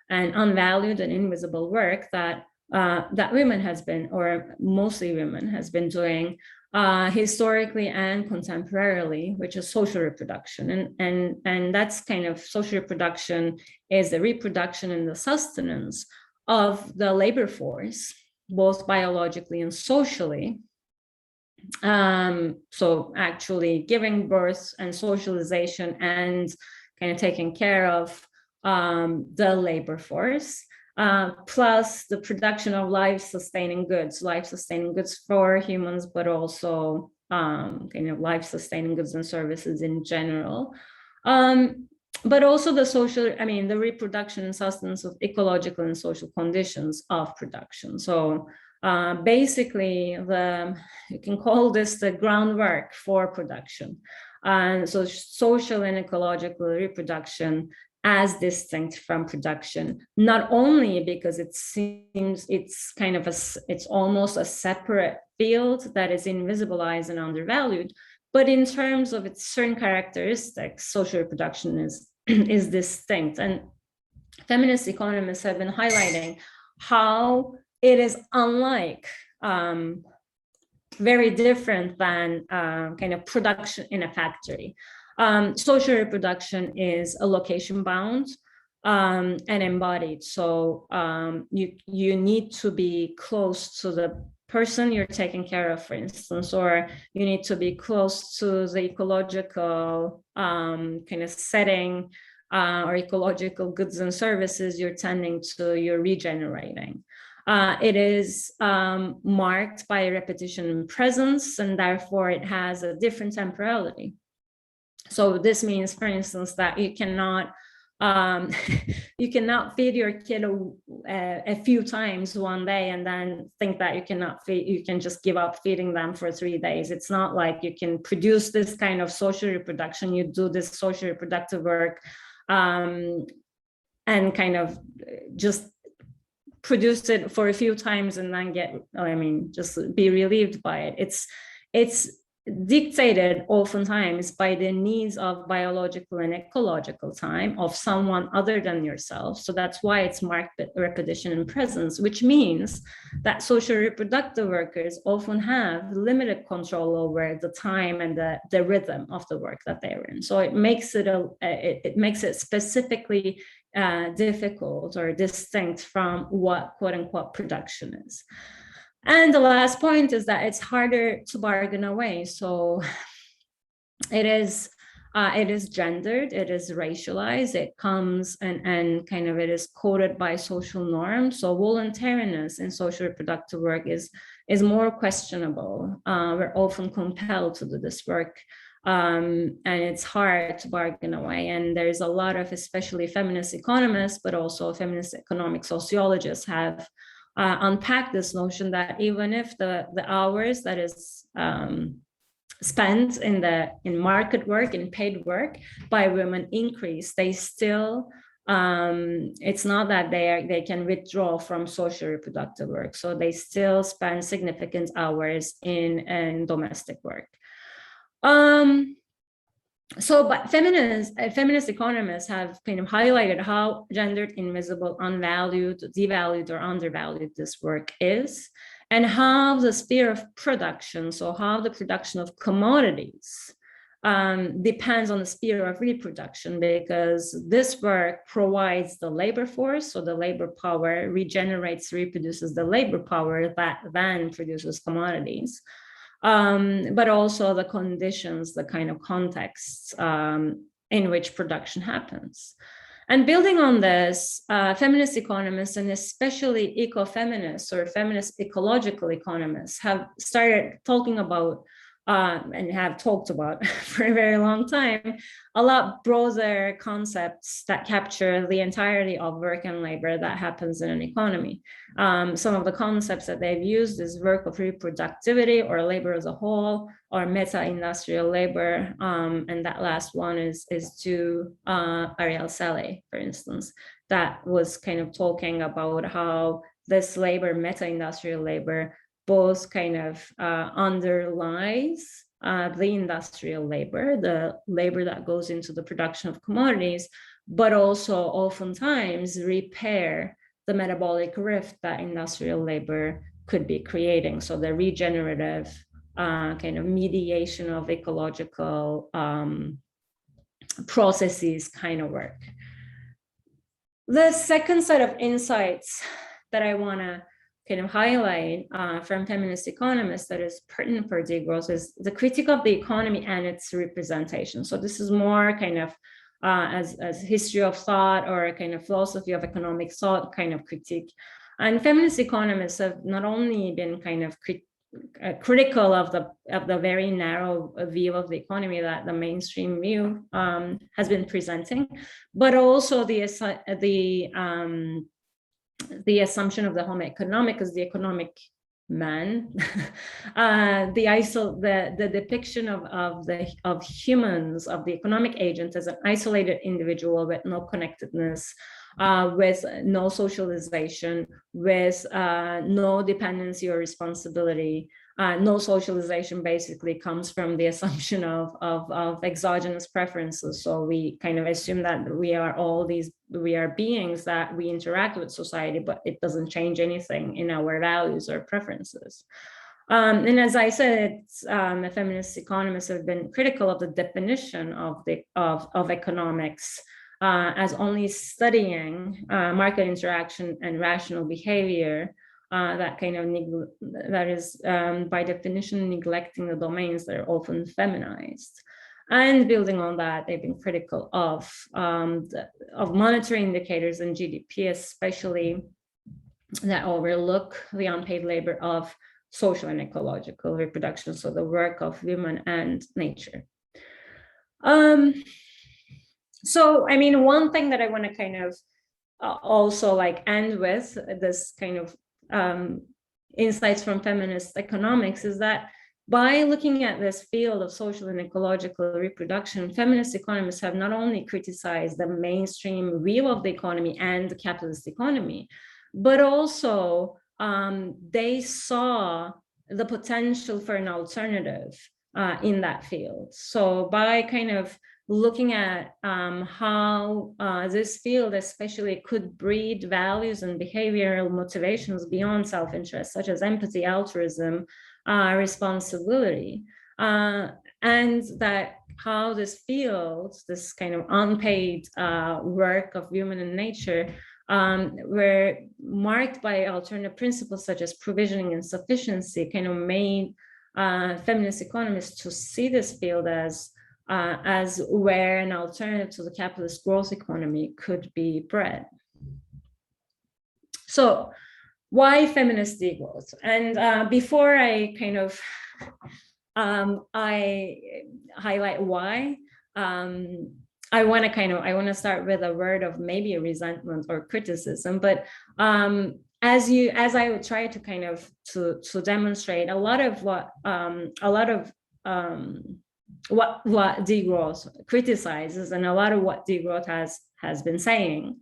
and unvalued and invisible work that women has been, or mostly women, has been doing historically and contemporarily, which is social reproduction. And that's kind of social reproduction is the reproduction and the sustenance of the labor force, both biologically and socially. So actually giving birth and socialization and kind of taking care of the labor force. Plus the production of life-sustaining goods for humans, but also kind of life-sustaining goods and services in general. But also the reproduction and sustenance of ecological and social conditions of production. So basically, you can call this the groundwork for production. And so social and ecological reproduction as distinct from production, not only because it seems it's kind of it's almost a separate field that is invisibilized and undervalued, but in terms of its certain characteristics, social reproduction is distinct. And feminist economists have been highlighting how it is unlike, very different than kind of production in a factory. Social reproduction is a location bound and embodied. So you need to be close to the person you're taking care of, for instance, or you need to be close to the ecological kind of setting or ecological goods and services you're tending to, you're regenerating. It is marked by repetition and presence, and therefore it has a different temporality. So this means, for instance, that you cannot feed your kid a few times one day and then think that you can just give up feeding them for 3 days. It's not like you can produce this kind of social reproduction. You do this social reproductive work and kind of just produce it for a few times and then just be relieved by it. It's dictated oftentimes by the needs of biological and ecological time of someone other than yourself. So that's why it's marked repetition and presence, which means that social reproductive workers often have limited control over the time and the rhythm of the work that they're in. So it makes it specifically difficult or distinct from what quote unquote production is. And the last point is that it's harder to bargain away. So it is gendered, it is racialized, it comes and kind of it is coded by social norms. So voluntariness in social reproductive work is more questionable. We're often compelled to do this work. And it's hard to bargain away. And there's a lot of, especially feminist economists, but also feminist economic sociologists have unpack this notion that even if the hours that is spent in market work, in paid work by women increase, they still it's not that they can withdraw from social reproductive work. So they still spend significant hours in domestic work. But feminist economists have kind of highlighted how gendered, invisible, unvalued, devalued, or undervalued this work is, and how the sphere of production, so how the production of commodities depends on the sphere of reproduction, because this work provides the labor force, so the labor power regenerates, reproduces the labor power that then produces commodities. But also the conditions, the kind of contexts in which production happens. And building on this, feminist economists, and especially ecofeminists or feminist ecological economists, have started talking about and have talked about for a very long time, a lot broader concepts that capture the entirety of work and labor that happens in an economy. Some of the concepts that they've used is work of reproductivity or labor as a whole, or meta-industrial labor. And that last one is to Ariel Saleh, for instance, that was kind of talking about how this labor, meta-industrial labor, both kind of underlies the industrial labor, the labor that goes into the production of commodities, but also oftentimes repair the metabolic rift that industrial labor could be creating. So the regenerative kind of mediation of ecological processes kind of work. The second set of insights that I want to kind of highlight from feminist economists that is pertinent for degrowth is the critique of the economy and its representation. So this is more kind of as history of thought or a kind of philosophy of economic thought kind of critique. And feminist economists have not only been kind of critical of the very narrow view of the economy that the mainstream view has been presenting, but also the assumption of the homo economicus, the economic man, the depiction of humans, of the economic agent as an isolated individual with no connectedness, with no socialization, with no dependency or responsibility. No socialization basically comes from the assumption of exogenous preferences. So we kind of assume that we are beings that we interact with society, but it doesn't change anything in our values or preferences. And as I said, feminist economists have been critical of the definition of economics as only studying market interaction and rational behavior. That is by definition neglecting the domains that are often feminized. And building on that, they've been critical of monetary indicators and GDP, especially that overlook the unpaid labor of social and ecological reproduction, so the work of women and nature. So, I mean, one thing that I want to kind of also like end with this kind of insights from feminist economics is that by looking at this field of social and ecological reproduction, feminist economists have not only criticized the mainstream view of the economy and the capitalist economy, but also they saw the potential for an alternative in that field. So by kind of looking at how this field especially could breed values and behavioral motivations beyond self-interest, such as empathy, altruism, responsibility, and that how this field, this kind of unpaid work of human and nature, were marked by alternative principles such as provisioning and sufficiency, kind of made feminist economists to see this field as where an alternative to the capitalist growth economy could be bred. So why feminist degrowth? And before I kind of I highlight why, I want to start with a word of maybe a resentment or criticism, but as I would try to kind of to demonstrate, a lot of what degrowth criticizes, and a lot of what degrowth has been saying,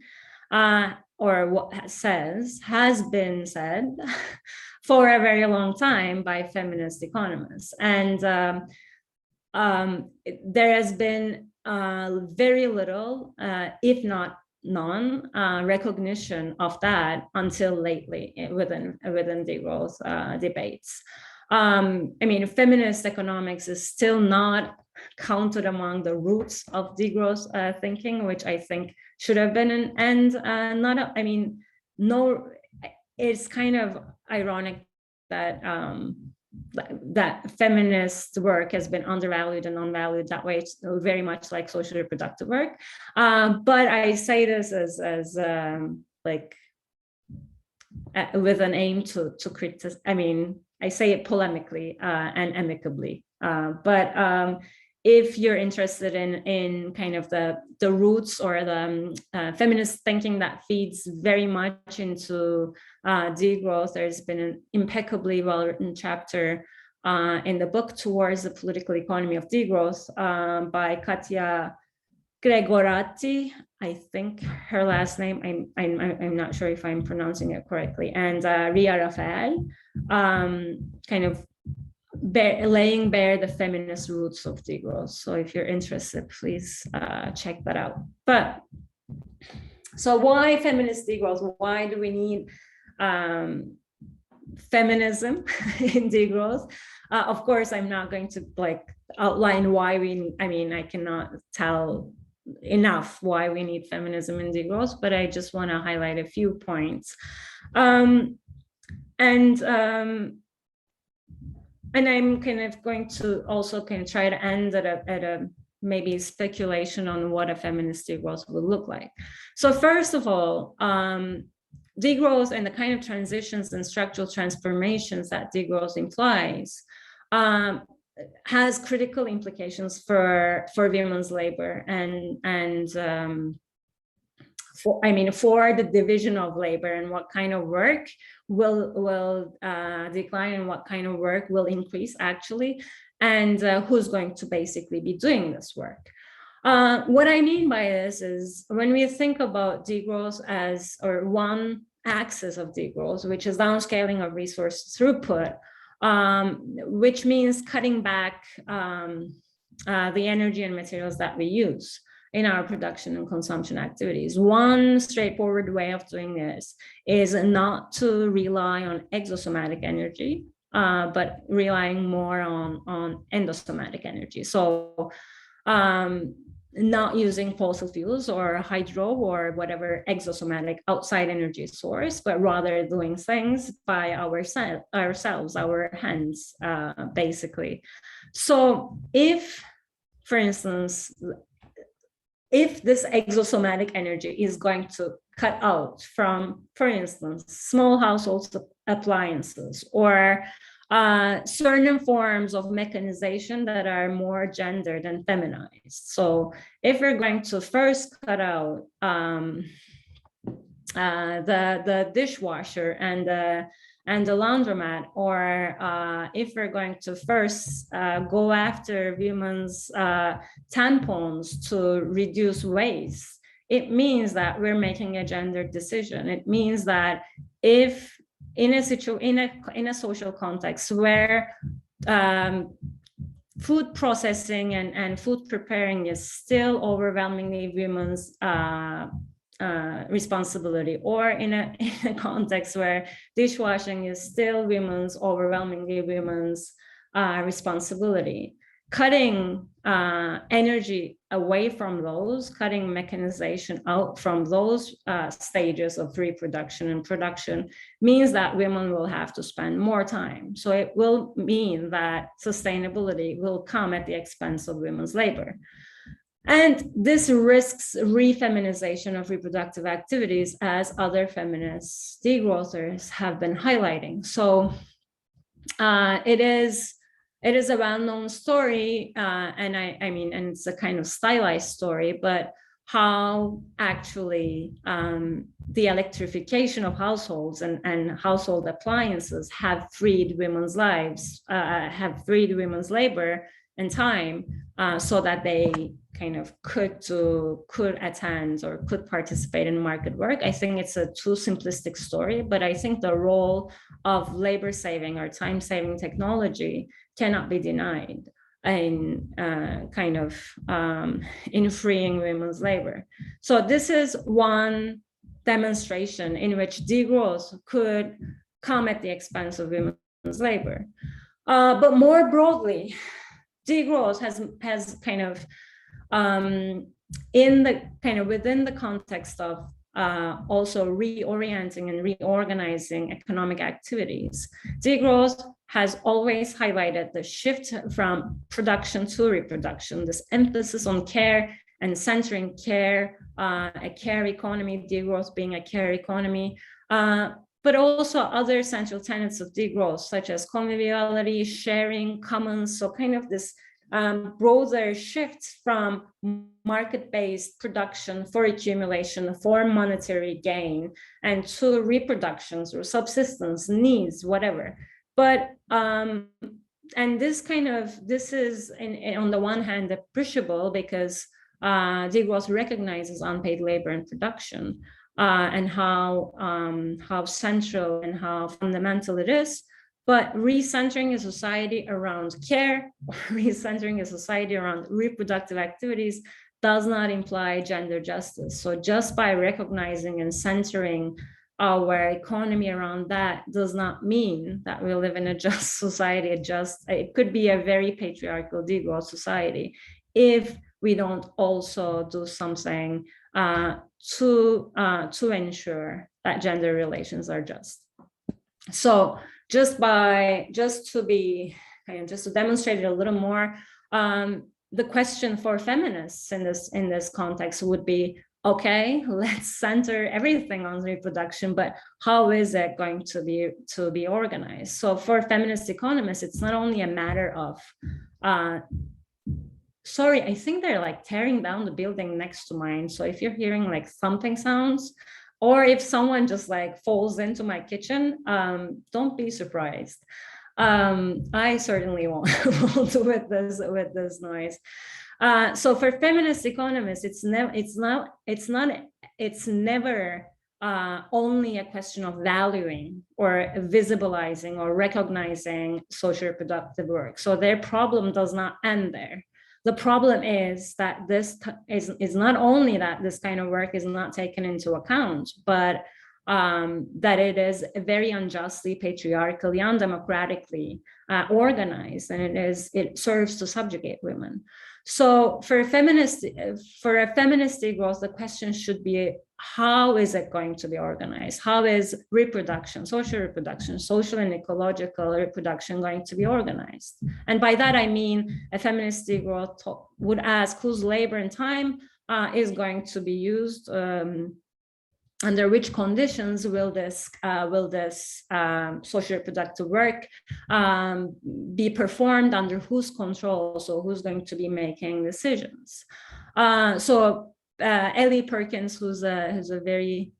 or what has been said for a very long time by feminist economists. And there has been very little, if not none, recognition of that until lately within degrowth debates. I mean, feminist economics is still not counted among the roots of degrowth thinking, which I think should have been it's kind of ironic that that feminist work has been undervalued and unvalued that way. It's very much like social reproductive work. But I say this as with an aim to criticize. I mean, I say it polemically and amicably. But if you're interested in kind of the roots or the feminist thinking that feeds very much into degrowth, there's been an impeccably well-written chapter in the book Towards the Political Economy of Degrowth by Katia Gregorati, I think her last name, I'm not sure if I'm pronouncing it correctly, and Ria Rafael, kind of laying bare the feminist roots of degrowth. So if you're interested, please check that out. But so why feminist degrowth? Why do we need feminism in degrowth? Of course, I'm not going to outline why I cannot tell enough why we need feminism in degrowth, but I just want to highlight a few points. And I'm kind of going to also kind of try to end at a maybe speculation on what a feminist degrowth would look like. So first of all, degrowth and the kind of transitions and structural transformations that degrowth implies has critical implications for women's labor and for the division of labor and what kind of work will decline and what kind of work will increase actually, and who's going to basically be doing this work. What I mean by this is when we think about degrowth or one axis of degrowth, which is downscaling of resource throughput, which means cutting back the energy and materials that we use in our production and consumption activities. One straightforward way of doing this is not to rely on exosomatic energy, but relying more on endosomatic energy. So not using fossil fuels or hydro or whatever exosomatic outside energy source, but rather doing things by ourselves, our hands, basically. So if, for instance, if this exosomatic energy is going to cut out from, for instance, small household appliances or certain forms of mechanization that are more gendered and feminized. So if we're going to first cut out the dishwasher and the laundromat, or if we're going to first go after women's tampons to reduce waste it means that we're making a gendered decision. It means that if in a social context where food processing and food preparing is still overwhelmingly women's responsibility, or in a context where dishwashing is still overwhelmingly women's responsibility, cutting energy away from those, cutting mechanization out from those stages of reproduction and production means that women will have to spend more time. So it will mean that sustainability will come at the expense of women's labor. And this risks re-feminization of reproductive activities, as other feminist degrowthers have been highlighting. So it is a well-known story, and I mean, and it's a kind of stylized story, but how actually the electrification of households and household appliances have freed women's lives, have freed women's labor and time, so that they kind of could attend or could participate in market work. I think it's a too simplistic story, but I think the role of labor saving or time saving technology cannot be denied in in freeing women's labor. So this is one demonstration in which degrowth could come at the expense of women's labor. But more broadly, degrowth has kind of within the context of also reorienting and reorganizing economic activities, degrowth has always highlighted the shift from production to reproduction, this emphasis on care and centering care, a care economy, degrowth being a care economy, but also other central tenets of degrowth, such as conviviality, sharing, commons, so kind of this broader shift from market-based production for accumulation, for monetary gain, and to reproductions or subsistence needs, whatever. But and this is on the one hand appreciable because degrowth recognizes unpaid labor in production, and how central and how fundamental it is. But recentering a society around care, or recentering a society around reproductive activities does not imply gender justice. So just by recognizing and centering our economy around that does not mean that we live in a just society. It could be a very patriarchal degrowth society if we don't also do something to ensure that gender relations are just. So just to demonstrate it a little more, the question for feminists in this context would be, okay, let's center everything on reproduction, but how is it going to be organized? So for feminist economists, it's not only a matter of sorry, I think they're like tearing down the building next to mine. So if you're hearing like thumping sounds, or if someone just like falls into my kitchen, don't be surprised. I certainly won't with this noise. So for feminist economists, it's never only a question of valuing or visibilizing or recognizing social reproductive work. So their problem does not end there. The problem is that this is not only that this kind of work is not taken into account, but that it is very unjustly, patriarchally, undemocratically organized, and it serves to subjugate women. So for a feminist degrowth, the question should be, how is it going to be organized? How is reproduction, social and ecological reproduction going to be organized? And by that, I mean a feminist degrowth would ask whose labor and time is going to be used, under which conditions will this social reproductive work be performed, under whose control, so who's going to be making decisions. So Ellie Perkins, who's a very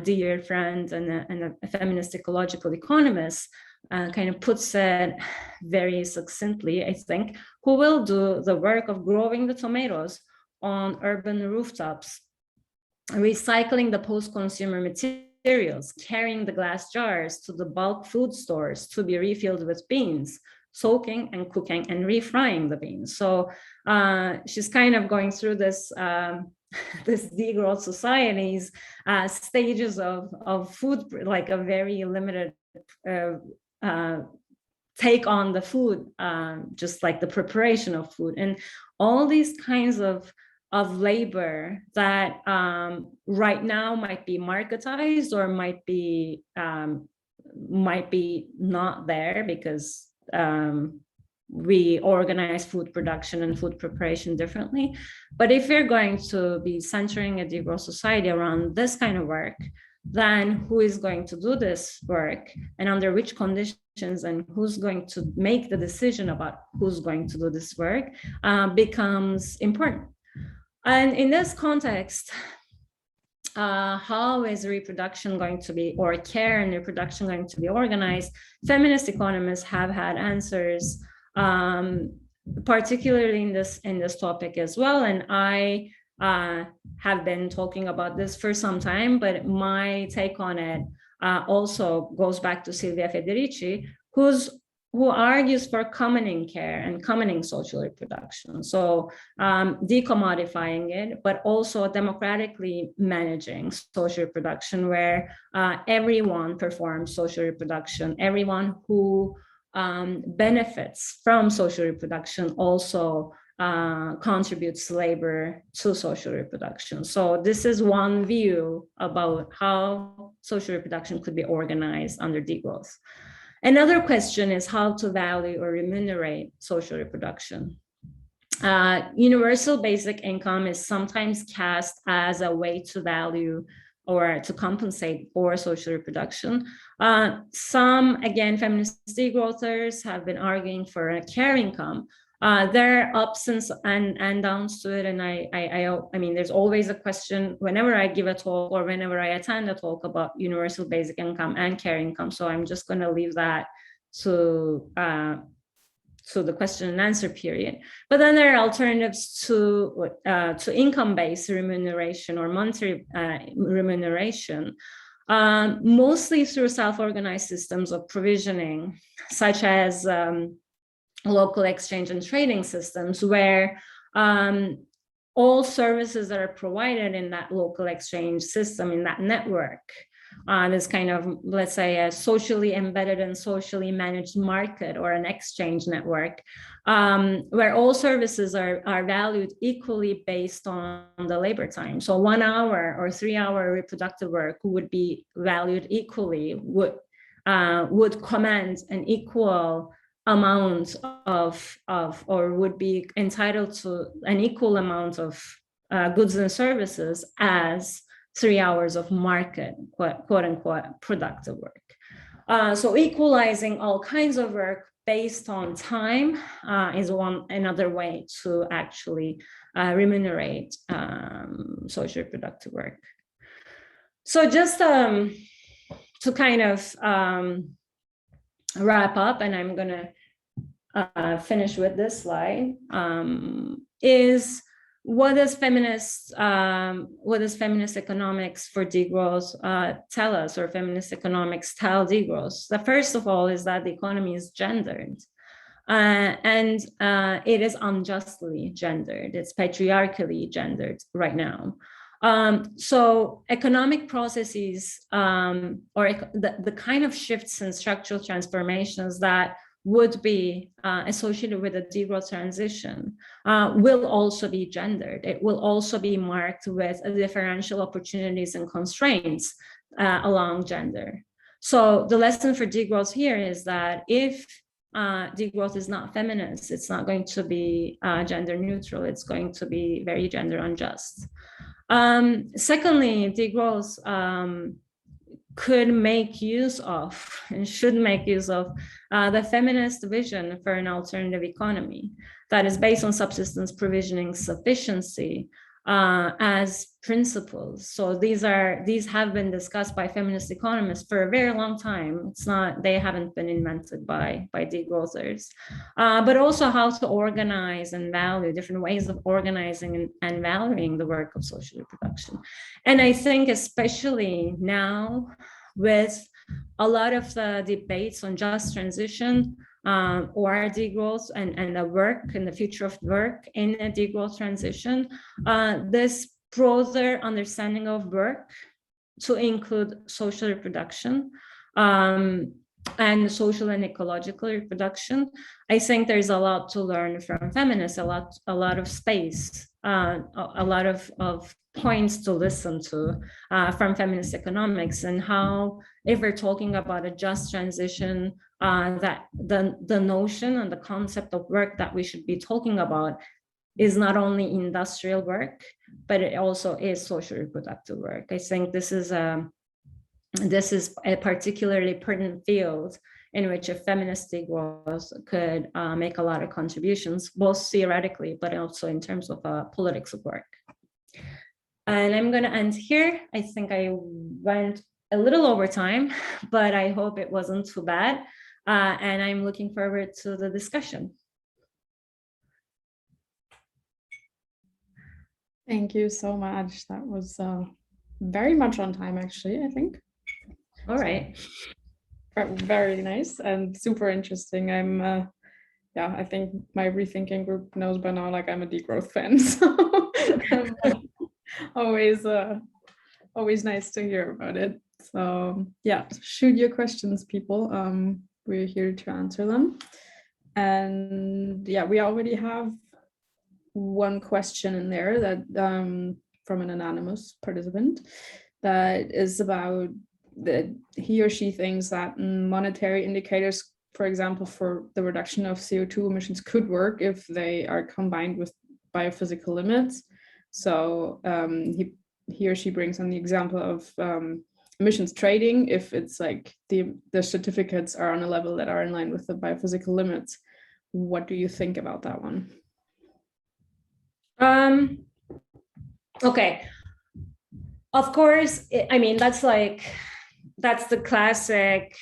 dear friend and a feminist ecological economist, kind of puts it very succinctly, I think, who will do the work of growing the tomatoes on urban rooftops recycling the post-consumer materials, carrying the glass jars to the bulk food stores to be refilled with beans, soaking and cooking and refrying the beans. So she's kind of going through this this degrowth society's stages of food, like a very limited take on the food, just like the preparation of food, and all these kinds of labor that right now might be marketized or might be not there because we organize food production and food preparation differently. But if we're going to be centering a degrowth society around this kind of work, then who is going to do this work and under which conditions, and who's going to make the decision about who's going to do this work becomes important. And in this context, how is reproduction going to be, or care and reproduction going to be organized? Feminist economists have had answers, particularly in this topic as well. And I have been talking about this for some time, but my take on it also goes back to Silvia Federici, who argues for commoning care and commoning social reproduction. So decommodifying it, but also democratically managing social reproduction, where everyone performs social reproduction, everyone who benefits from social reproduction also contributes labor to social reproduction. So this is one view about how social reproduction could be organized under degrowth. Another question is how to value or remunerate social reproduction. Universal basic income is sometimes cast as a way to value or to compensate for social reproduction. Some, again, feminist degrowthers have been arguing for a care income. There are ups and downs to it, and I mean, there's always a question whenever I give a talk or whenever I attend a talk about universal basic income and care income. So I'm just going to leave that to the question and answer period. But then there are alternatives to income-based remuneration or monetary remuneration, mostly through self-organized systems of provisioning, such as local exchange and trading systems, where all services that are provided in that local exchange system, in that network, this kind of, let's say, a socially embedded and socially managed market or an exchange network, where all services are valued equally based on the labor time. So 1 hour or 3 hour reproductive work would be valued equally, would command an equal amount of or would be entitled to an equal amount of goods and services as 3 hours of market, quote unquote, productive work. So equalizing all kinds of work based on time is another way to actually remunerate social reproductive work. So just to kind of wrap up, and I'm gonna finish with this slide, is what does feminist economics for degrowth tell us, or feminist economics tell degrowth? The first of all is that the economy is gendered, and it is unjustly gendered. It's patriarchally gendered right now. So economic processes or the kind of shifts and structural transformations that would be associated with a degrowth transition will also be gendered. It will also be marked with differential opportunities and constraints along gender. So the lesson for degrowth here is that if degrowth is not feminist, it's not going to be gender neutral, it's going to be very gender unjust. Secondly, degrowth could make use of and should make use of the feminist vision for an alternative economy that is based on subsistence provisioning sufficiency, as principles. So these have been discussed by feminist economists for a very long time. They haven't been invented by degrowthers, but also how to organize and value, different ways of organizing and valuing the work of social reproduction. And I think especially now with a lot of the debates on just transition, or degrowth and the work and the future of work in a degrowth transition, this broader understanding of work to include social reproduction and social and ecological reproduction. I think there's a lot to learn from feminists, a lot of space, a lot of points to listen to from feminist economics, and how, if we're talking about a just transition, that the notion and the concept of work that we should be talking about is not only industrial work, but it also is social reproductive work. I think this is a particularly pertinent field in which a feminist degrowth could make a lot of contributions, both theoretically, but also in terms of politics of work. And I'm going to end here. I think I went a little over time, but I hope it wasn't too bad. And I'm looking forward to the discussion. Thank you so much. That was very much on time, actually, I think. All right. Very nice and super interesting. I think my Rethinking group knows by now, like, I'm a degrowth fan. So always nice to hear about it. So yeah, shoot your questions, people. We're here to answer them. And yeah, we already have one question in there that from an anonymous participant that is about that he or she thinks that monetary indicators, for example, for the reduction of CO2 emissions could work if they are combined with biophysical limits. So he or she brings on the example of emissions trading, if it's like the certificates are on a level that are in line with the biophysical limits. What do you think about that one? Okay. Of course, I mean, that's the classic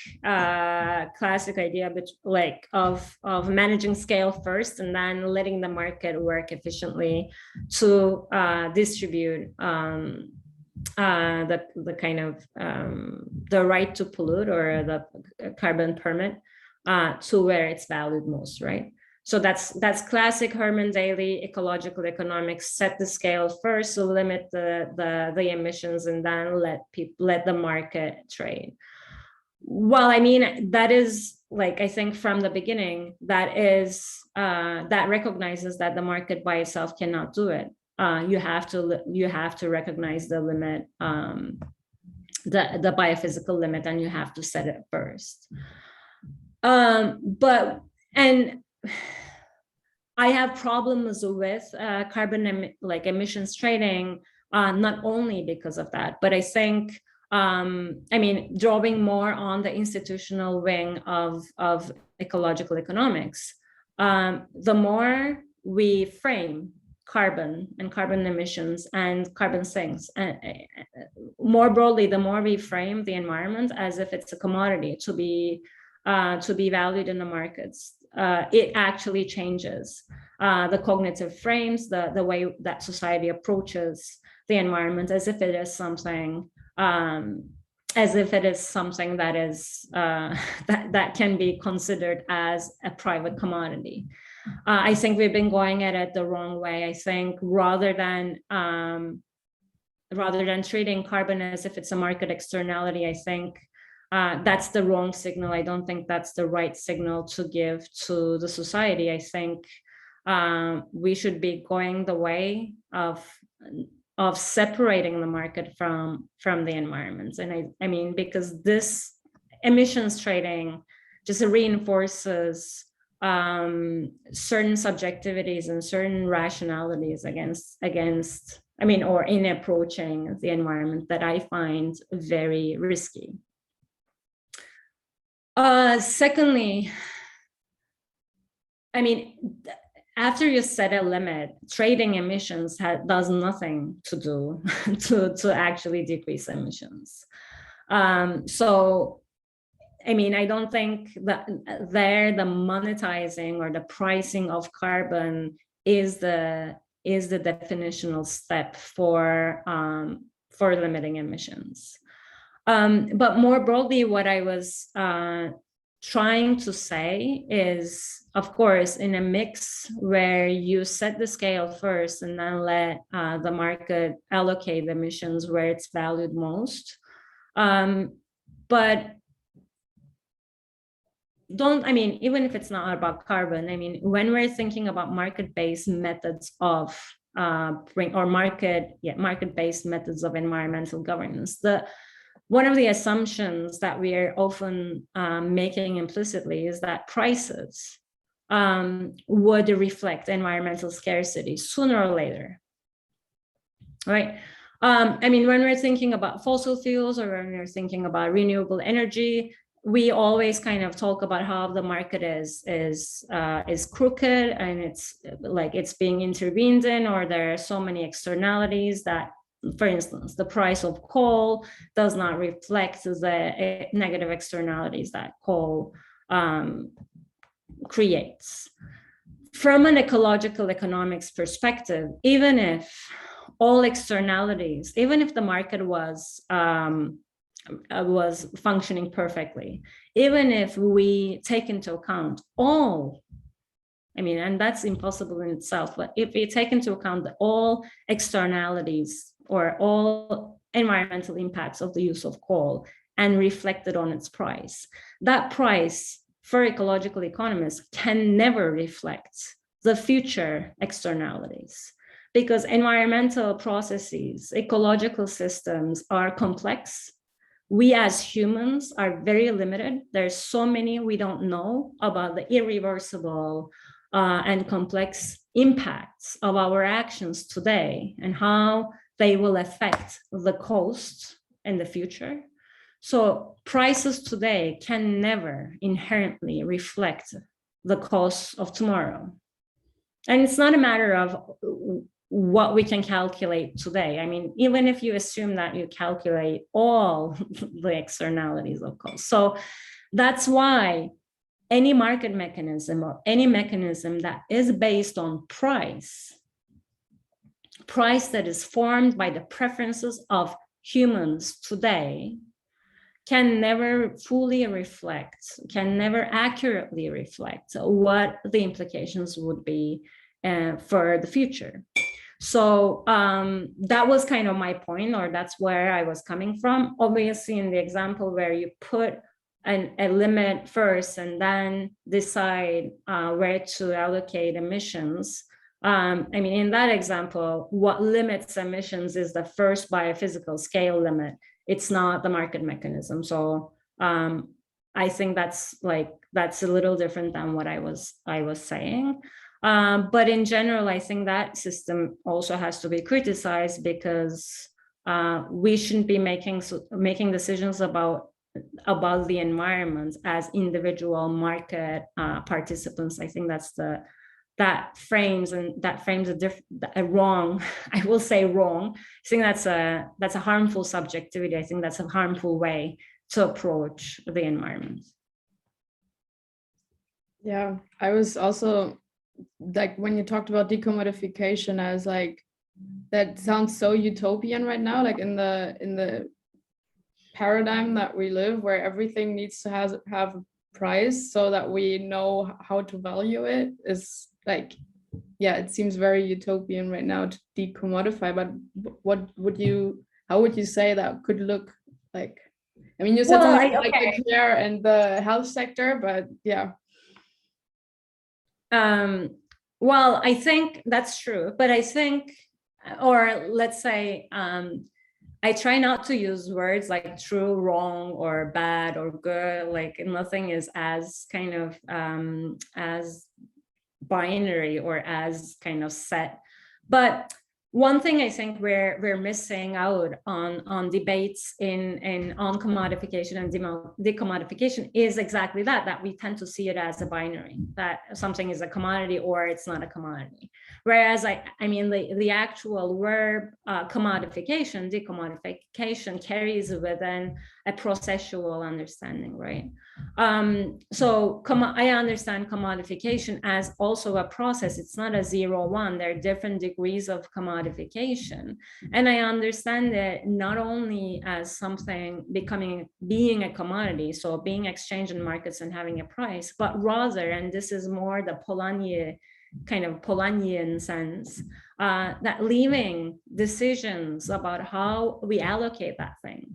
idea, but like of managing scale first and then letting the market work efficiently to distribute the kind of the right to pollute or the carbon permit to where it's valued most, right? So that's classic Herman Daly ecological economics. Set the scale first to limit the emissions, and then let the market trade. Well, I mean, that is, like, I think from the beginning, that recognizes that the market by itself cannot do it. You have to recognize the limit, the biophysical limit, and you have to set it first. I have problems with carbon emissions trading, not only because of that, but I think, I mean, drawing more on the institutional wing of ecological economics, the more we frame carbon and carbon emissions and carbon sinks, and more broadly, the more we frame the environment as if it's a commodity to be valued in the markets, it actually changes the cognitive frames, the way that society approaches the environment, as if it is something that is that can be considered as a private commodity. I think we've been going at it the wrong way. I think rather than treating carbon as if it's a market externality, I think that's the wrong signal. I don't think that's the right signal to give to the society. I think we should be going the way of separating the market from the environment. And I mean, because this emissions trading just reinforces certain subjectivities and certain rationalities against, I mean, or in approaching the environment that I find very risky. Secondly, I mean, after you set a limit, trading emissions does nothing to do to actually decrease emissions. So, I mean, I don't think that the monetizing or the pricing of carbon is the definitional step for limiting emissions. But more broadly, what I was trying to say is, of course, in a mix where you set the scale first and then let the market allocate emissions where it's valued most. But even if it's not about carbon, I mean, when we're thinking about market-based methods of market-based methods of environmental governance, one of the assumptions that we are often making implicitly is that prices would reflect environmental scarcity sooner or later, right? I mean, when we're thinking about fossil fuels or when we're thinking about renewable energy, we always kind of talk about how the market is crooked and it's being intervened in, or there are so many externalities that, for instance, the price of coal does not reflect the negative externalities that coal creates. From an ecological economics perspective, even if all externalities, even if the market was functioning perfectly, even if we take into account all, I mean, and that's impossible in itself, but if we take into account all externalities or all environmental impacts of the use of coal and reflect it on its price, that price for ecological economists can never reflect the future externalities, because environmental processes, ecological systems are complex. We as humans are very limited. There's so many we don't know about the irreversible and complex impacts of our actions today and how they will affect the cost in the future. So prices today can never inherently reflect the costs of tomorrow. And it's not a matter of what we can calculate today. I mean, even if you assume that you calculate all the externalities of cost. So that's why any market mechanism or any mechanism that is based on price that is formed by the preferences of humans today, can never fully reflect, can never accurately reflect what the implications would be for the future. So that was kind of my point, or that's where I was coming from. Obviously, in the example where you put a limit first and then decide where to allocate emissions, I mean, in that example, what limits emissions is the first biophysical scale limit. It's not the market mechanism. So I think that's a little different than what I was saying. But in general, I think that system also has to be criticized, because we shouldn't be making decisions about the environment as individual market participants. I think that frames a wrong, I will say wrong. I think that's a harmful subjectivity. I think that's a harmful way to approach the environment. Yeah, I was also like, when you talked about decommodification, I was like, that sounds so utopian right now, like in the paradigm that we live, where everything needs to have a price so that we know how to value it, is like, yeah, it seems very utopian right now to decommodify. But how would you say that could look like? I mean, you said something like the care and the health sector, but yeah. Well, I think that's true, but I think, or let's say, I try not to use words like true, wrong, or bad, or good. Like, nothing is as kind of as binary or as kind of set. But one thing I think we're missing out on debates on commodification and decommodification is exactly that we tend to see it as a binary, that something is a commodity or it's not a commodity. Whereas I mean the actual verb commodification, decommodification carries within a processual understanding, right? So I understand commodification as also a process. It's not a 0-1. There are different degrees of commodification. And I understand it not only as something being a commodity, so being exchanged in markets and having a price, but rather, and this is more the Polanyian sense, that leaving decisions about how we allocate that thing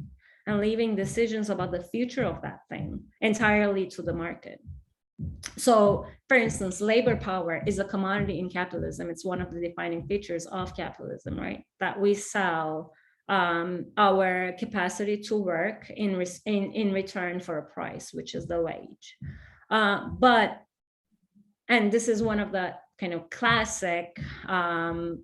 and leaving decisions about the future of that thing entirely to the market. So, for instance, labor power is a commodity in capitalism. It's one of the defining features of capitalism, right? That we sell our capacity to work in return for a price, which is the wage. And this is one of the kind of classic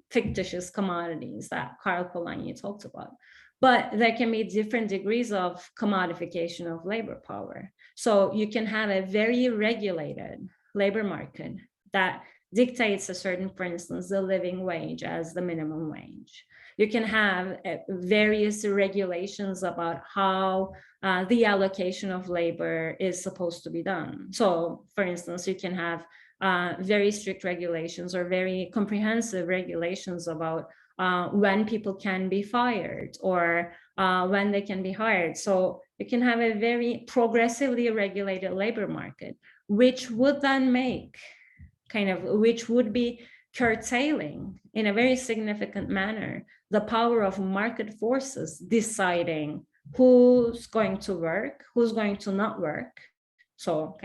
fictitious commodities that Karl Polanyi talked about. But there can be different degrees of commodification of labor power. So you can have a very regulated labor market that dictates a certain, for instance, the living wage as the minimum wage. You can have various regulations about how the allocation of labor is supposed to be done. So, for instance, you can have very strict regulations or very comprehensive regulations about when people can be fired or when they can be hired. So you can have a very progressively regulated labor market, which would then make which would be curtailing in a very significant manner the power of market forces deciding who's going to work, who's going to not work. So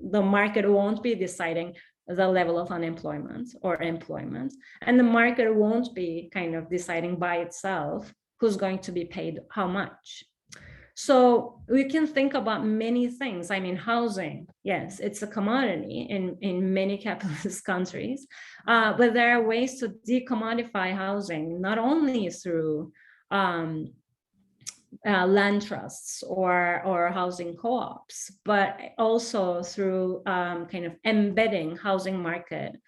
the market won't be deciding the level of unemployment or employment, and the market won't be deciding by itself who's going to be paid how much. So we can think about many things. I mean, housing, yes, it's a commodity in many capitalist countries, but there are ways to decommodify housing, not only through land trusts or housing co-ops, but also through embedding housing market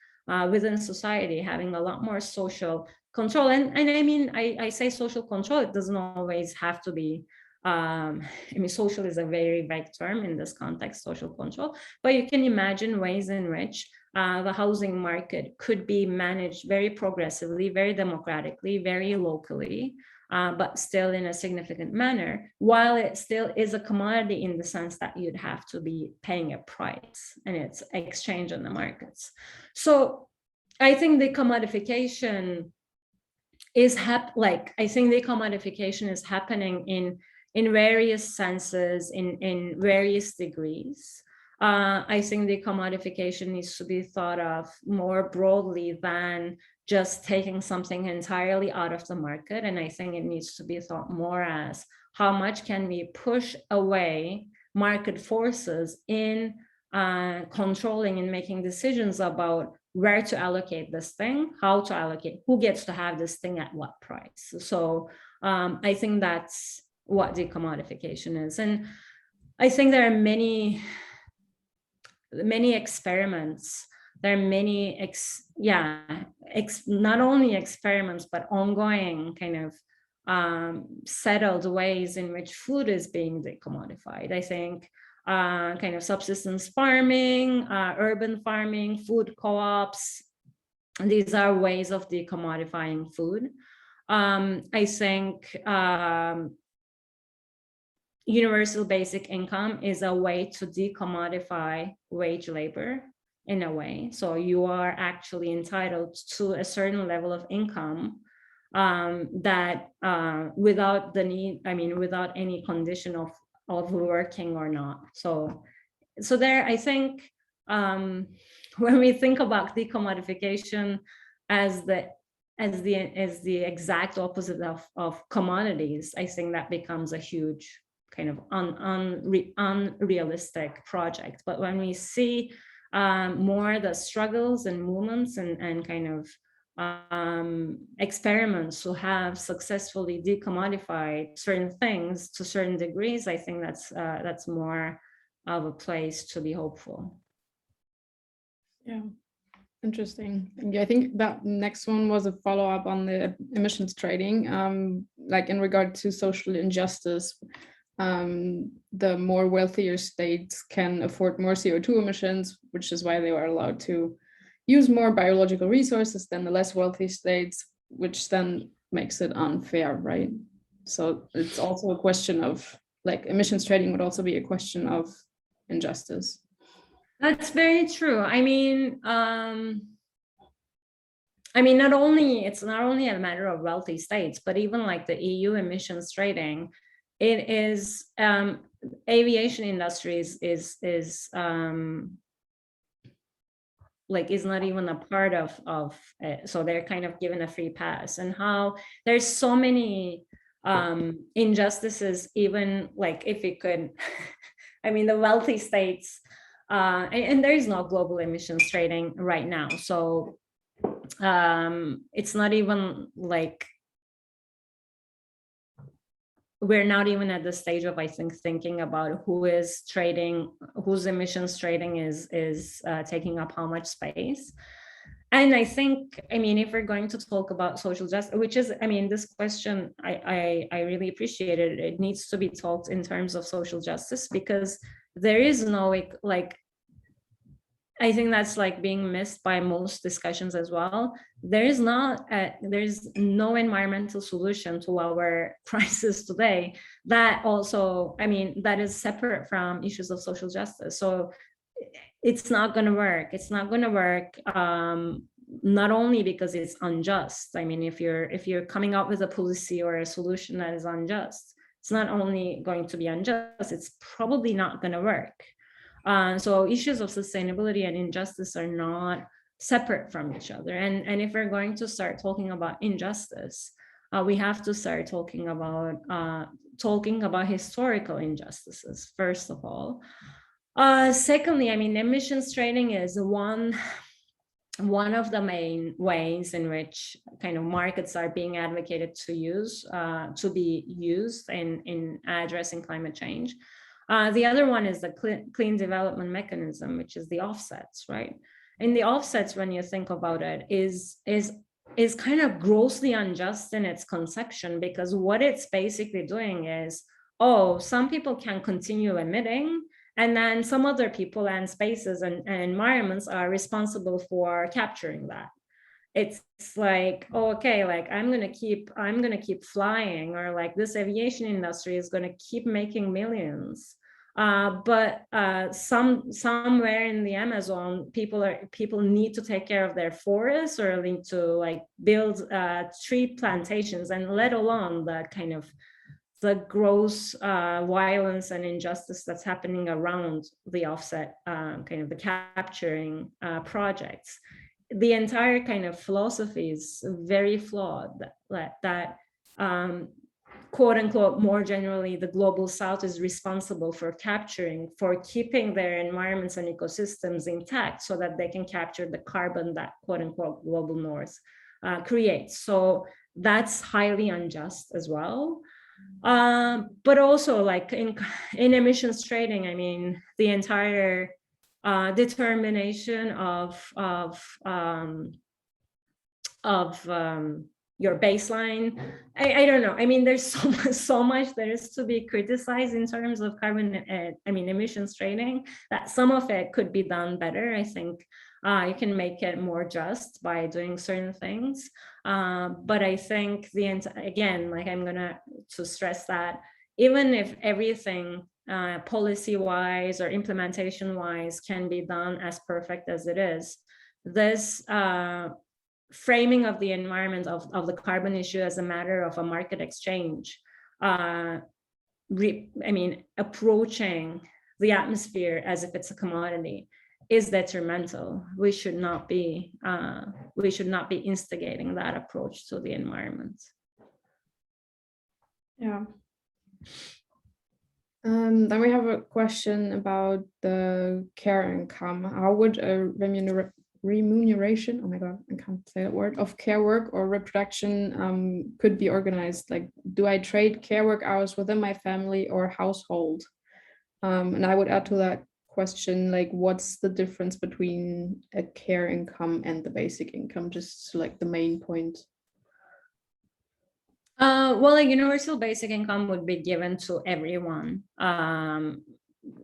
within society, having a lot more social control. And I mean, I say social control, it doesn't always have to be, I mean, social is a very vague term in this context, social control, but you can imagine ways in which the housing market could be managed very progressively, very democratically, very locally, but still in a significant manner, while it still is a commodity in the sense that you'd have to be paying a price and it's exchange on the markets. So I think the commodification is happening in various senses, in various degrees. I think the commodification needs to be thought of more broadly than just taking something entirely out of the market. And I think it needs to be thought more as how much can we push away market forces in controlling and making decisions about where to allocate this thing, how to allocate, who gets to have this thing at what price. So I think that's what decommodification is. And I think there are many experiments. There are many, not only experiments, but ongoing settled ways in which food is being decommodified. I think subsistence farming, urban farming, food co-ops, these are ways of decommodifying food. I think universal basic income is a way to decommodify wage labor in a way. So you are actually entitled to a certain level of income that without the need, without any condition of working or not. So there, I think when we think about decommodification as the exact opposite of commodities, I think that becomes a huge unrealistic project. But when we see more the struggles and movements and experiments to have successfully decommodified certain things to certain degrees, I think that's more of a place to be hopeful. Yeah, interesting. Thank you. I think that next one was a follow-up on the emissions trading, like in regard to social injustice. The more wealthier states can afford more CO2 emissions, which is why they were allowed to use more biological resources than the less wealthy states, which then makes it unfair, right? So it's also a question of, like, emissions trading would also be a question of injustice. That's very true. I mean, not only it's not only a matter of wealthy states, but even like the EU emissions trading, it is aviation industries is not even a part of it. So they're kind of given a free pass, and how there's so many injustices, even like if we could I mean, the wealthy states, and there is no global emissions trading right now, so it's not even like we're not even at the stage of, I think, thinking about who is trading, whose emissions trading is taking up how much space. And I think, I mean, if we're going to talk about social justice, which is, I mean, this question, I really appreciate it. It needs to be talked in terms of social justice, because there is no, like, I think that's like being missed by most discussions as well. There's no environmental solution to our crisis today that also, I mean, that is separate from issues of social justice. So it's not going to work. It's not going to work. Not only because it's unjust. I mean, if you're coming up with a policy or a solution that is unjust, it's not only going to be unjust, it's probably not going to work. So issues of sustainability and injustice are not separate from each other. And if we're going to start talking about injustice, we have to start talking about historical injustices, first of all. Secondly, I mean, emissions trading is one of the main ways in which kind of markets are being advocated to be used in addressing climate change. The other one is the clean development mechanism, which is the offsets, right? And the offsets, when you think about it, is kind of grossly unjust in its conception, because what it's basically doing is, some people can continue emitting, and then some other people and spaces and environments are responsible for capturing that. It's like, okay, like I'm gonna keep flying, or like this aviation industry is gonna keep making millions. But somewhere in the Amazon, people need to take care of their forests, or need to like build tree plantations, and let alone the kind of the gross violence and injustice that's happening around the offset, kind of the capturing projects. The entire kind of philosophy is very flawed, that quote unquote, more generally, the global south is responsible for keeping their environments and ecosystems intact, so that they can capture the carbon that quote unquote global north creates. So that's highly unjust as well. But also, like in emissions trading, I mean, the entire determination of your baseline, I don't know. I mean, there's so much there is to be criticized in terms of carbon, emissions trading, that some of it could be done better. I think you can make it more just by doing certain things. But I think again, like I'm gonna to stress that even if everything policy-wise or implementation-wise can be done as perfect as it is, this framing of the environment of the carbon issue as a matter of a market exchange, approaching the atmosphere as if it's a commodity, is detrimental. We should not be instigating that approach to the environment. Yeah. Then we have a question about the care income. How would a remuneration, oh my god, I can't say that word, of care work or reproduction could be organized. Like, do I trade care work hours within my family or household? And I would add to that question, like, what's the difference between a care income and the basic income, just like the main point? Well, a universal basic income would be given to everyone,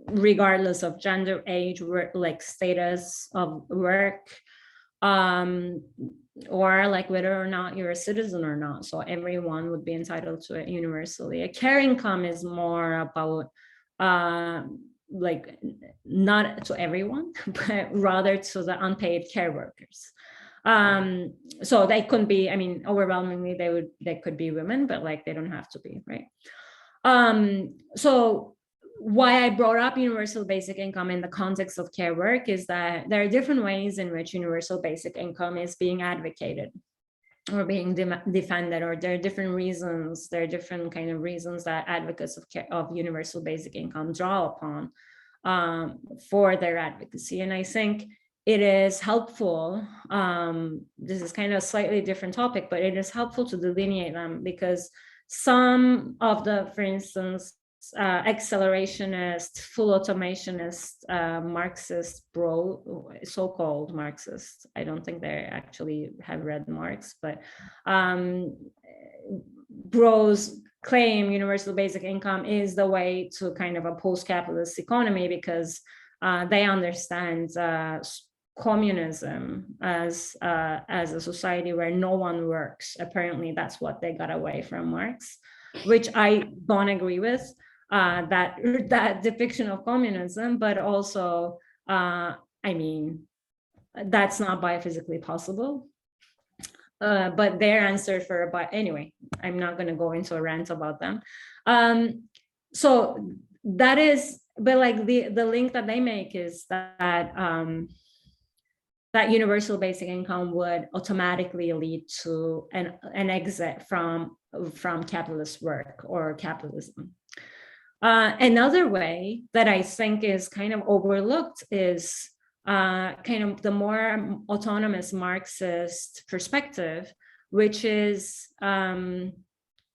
regardless of gender, age, work, like status of work, or like whether or not you're a citizen or not. So everyone would be entitled to it universally. A care income is more about like not to everyone, but rather to the unpaid care workers. So they couldn't be, I mean, overwhelmingly they could be women, but like they don't have to be, right? So why I brought up universal basic income in the context of care work is that there are different ways in which universal basic income is being advocated or being defended, or there are different reasons, there are different kind of reasons that advocates of universal basic income draw upon for their advocacy. And I think it is helpful, this is kind of a slightly different topic, but it is helpful to delineate them, because some of the, for instance, accelerationist, full automationist, Marxist, so-called Marxists, I don't think they actually have read Marx, but bros claim universal basic income is the way to kind of a post-capitalist economy, because they understand communism as a society where no one works. Apparently that's what they got away from Marx, which I don't agree with, that depiction of communism, but also I mean, that's not biophysically possible. But their answer for, but anyway, I'm not going to go into a rant about them. So that is, but like the link that they make is that that universal basic income would automatically lead to an exit from capitalist work or capitalism. Another way that I think is kind of overlooked is kind of the more autonomous Marxist perspective, which is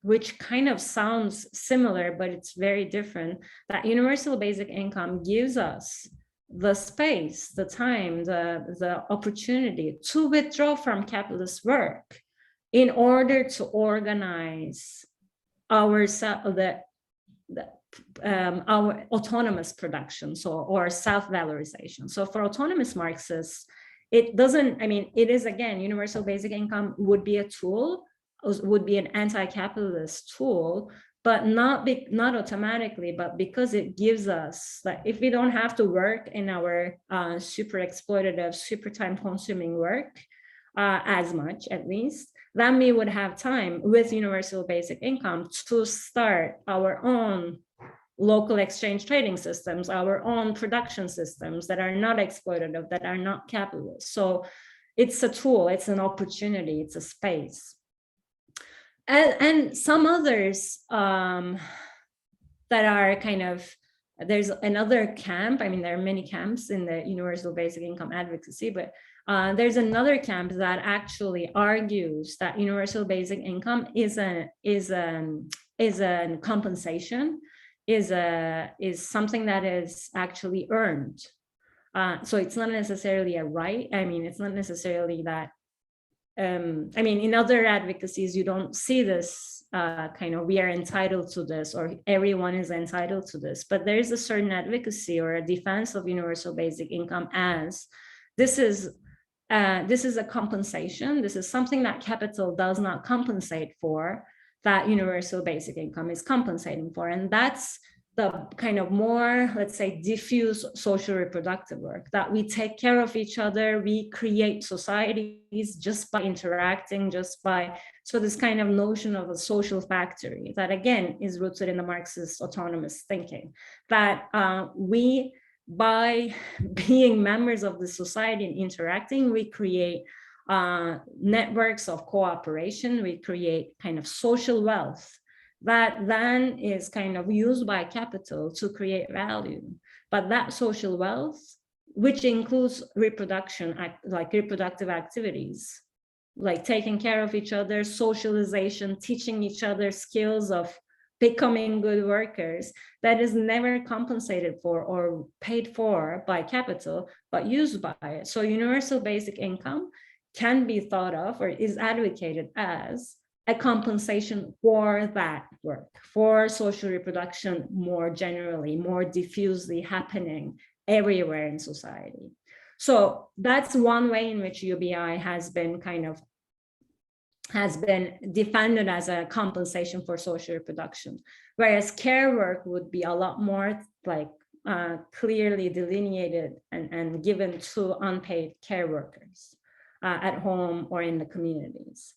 which kind of sounds similar, but it's very different. That universal basic income gives us the space, the time, the opportunity to withdraw from capitalist work in order to organize our autonomous production, so, or self-valorization. So for autonomous Marxists, it doesn't, I mean, it is, again, universal basic income would be a tool, would be an anti-capitalist tool, but not automatically, but because it gives us, like, if we don't have to work in our super exploitative, super time consuming work as much, at least, then we would have time with universal basic income to start our own local exchange trading systems, our own production systems that are not exploitative, that are not capitalist. So it's a tool, it's an opportunity, it's a space. And some others that are kind of, there's another camp, I mean, there are many camps in the universal basic income advocacy, but there's another camp that actually argues that universal basic income is a compensation, is something that is actually earned. So it's not necessarily a right. I mean, it's not necessarily that. I mean, in other advocacies, you don't see this kind of, we are entitled to this, or everyone is entitled to this. But there is a certain advocacy or a defense of universal basic income as this is a compensation. This is something that capital does not compensate for, that universal basic income is compensating for. And that's the kind of more, let's say, diffuse social reproductive work, that we take care of each other, we create societies just by interacting, just by, so this kind of notion of a social factory that, again, is rooted in the Marxist autonomous thinking, that we, by being members of the society and interacting, we create networks of cooperation, we create kind of social wealth that then is kind of used by capital to create value. But that social wealth which includes reproduction, like reproductive activities, like taking care of each other, socialization, teaching each other skills of becoming good workers, that is never compensated for or paid for by capital, but used by it. So universal basic income can be thought of or is advocated as a compensation for that work, for social reproduction more generally, more diffusely happening everywhere in society. So that's one way in which UBI has been defended as a compensation for social reproduction, whereas care work would be a lot more like clearly delineated and given to unpaid care workers at home or in the communities.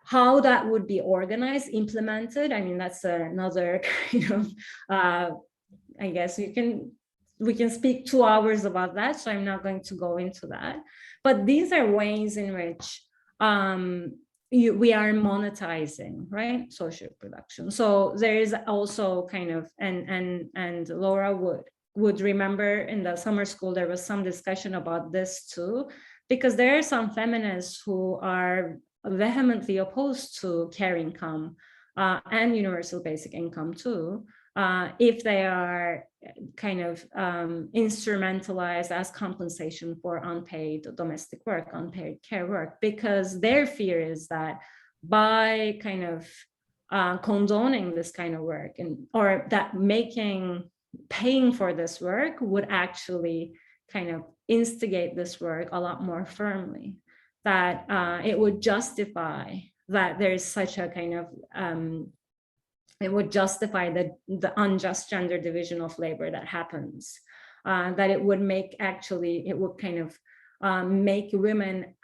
How that would be organized, implemented, I mean, that's another kind of, I guess we can speak 2 hours about that, so I'm not going to go into that. But these are ways in which we are monetizing, right, social production. So there is also kind of, and Laura would remember in the summer school, there was some discussion about this too, because there are some feminists who are vehemently opposed to care income and universal basic income too, if they are kind of instrumentalized as compensation for unpaid domestic work, unpaid care work, because their fear is that by kind of condoning this kind of work, or that paying for this work would actually kind of instigate this work a lot more firmly, that it would justify that there's such a kind of it would justify the unjust gender division of labor that happens, that it would make it would kind of make women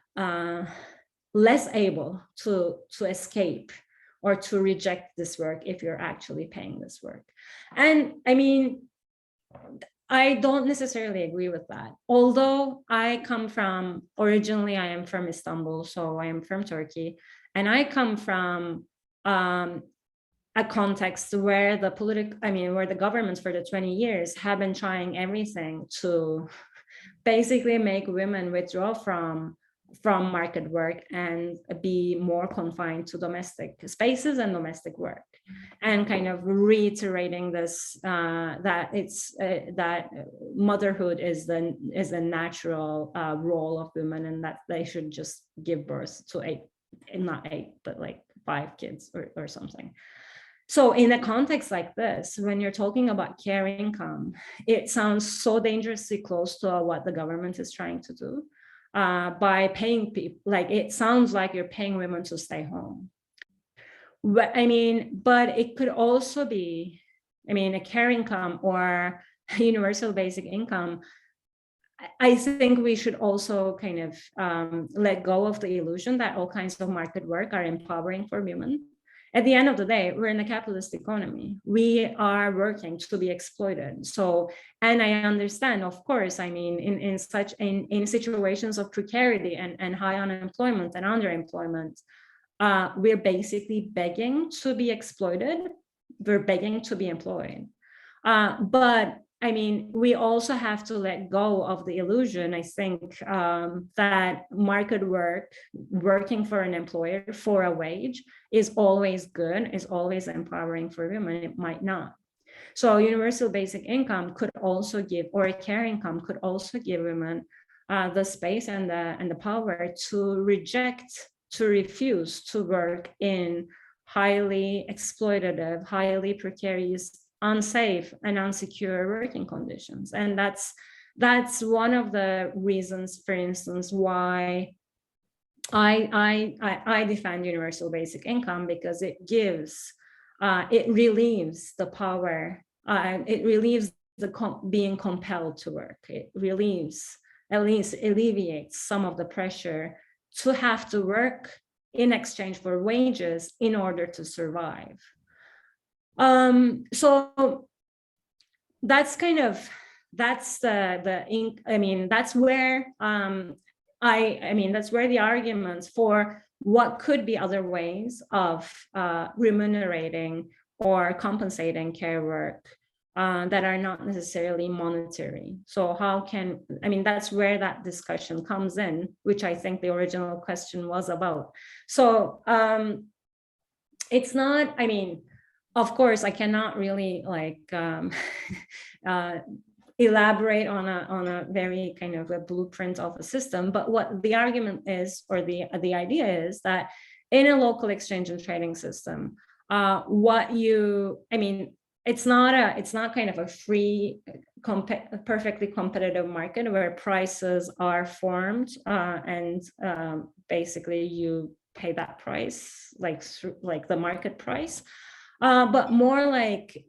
less able to escape or to reject this work if you're actually paying this work. And I mean, I don't necessarily agree with that. Although originally I am from Istanbul, so I am from Turkey, and I come from a context where where the governments for the 20 years have been trying everything to basically make women withdraw from market work and be more confined to domestic spaces and domestic work, and kind of reiterating this that motherhood is the natural role of women, and that they should just give birth to not 8 but like 5 kids or something. So in a context like this, when you're talking about care income, it sounds so dangerously close to what the government is trying to do by paying people. Like, it sounds like you're paying women to stay home. I mean, but it could also be, I mean, a care income or universal basic income. I think we should also kind of let go of the illusion that all kinds of market work are empowering for women. At the end of the day, we're in a capitalist economy. We are working to be exploited. So, and I understand, of course, I mean, in situations of precarity and high unemployment and underemployment, we're basically begging to be exploited. We're begging to be employed. But I mean, we also have to let go of the illusion, I think, that market work, working for an employer for a wage, is always good, is always empowering for women. It might not. So universal basic income could also give, or a care income could also give women the space and the power to refuse to work in highly exploitative, highly precarious, unsafe and unsecure working conditions. And that's one of the reasons, for instance, why I defend universal basic income, because it gives, it relieves the power, it relieves the being compelled to work. It relieves, at least alleviates some of the pressure to have to work in exchange for wages in order to survive. So that's kind of, that's that's where that's where the arguments for what could be other ways of remunerating or compensating care work that are not necessarily monetary. So how can, I mean, that's where that discussion comes in, which I think the original question was about. So it's not, I mean, of course, I cannot really like elaborate on a very kind of a blueprint of a system, but what the argument is, or the idea is that in a local exchange and trading system, it's not kind of a free, perfectly competitive market where prices are formed and basically you pay that price like the market price, but more like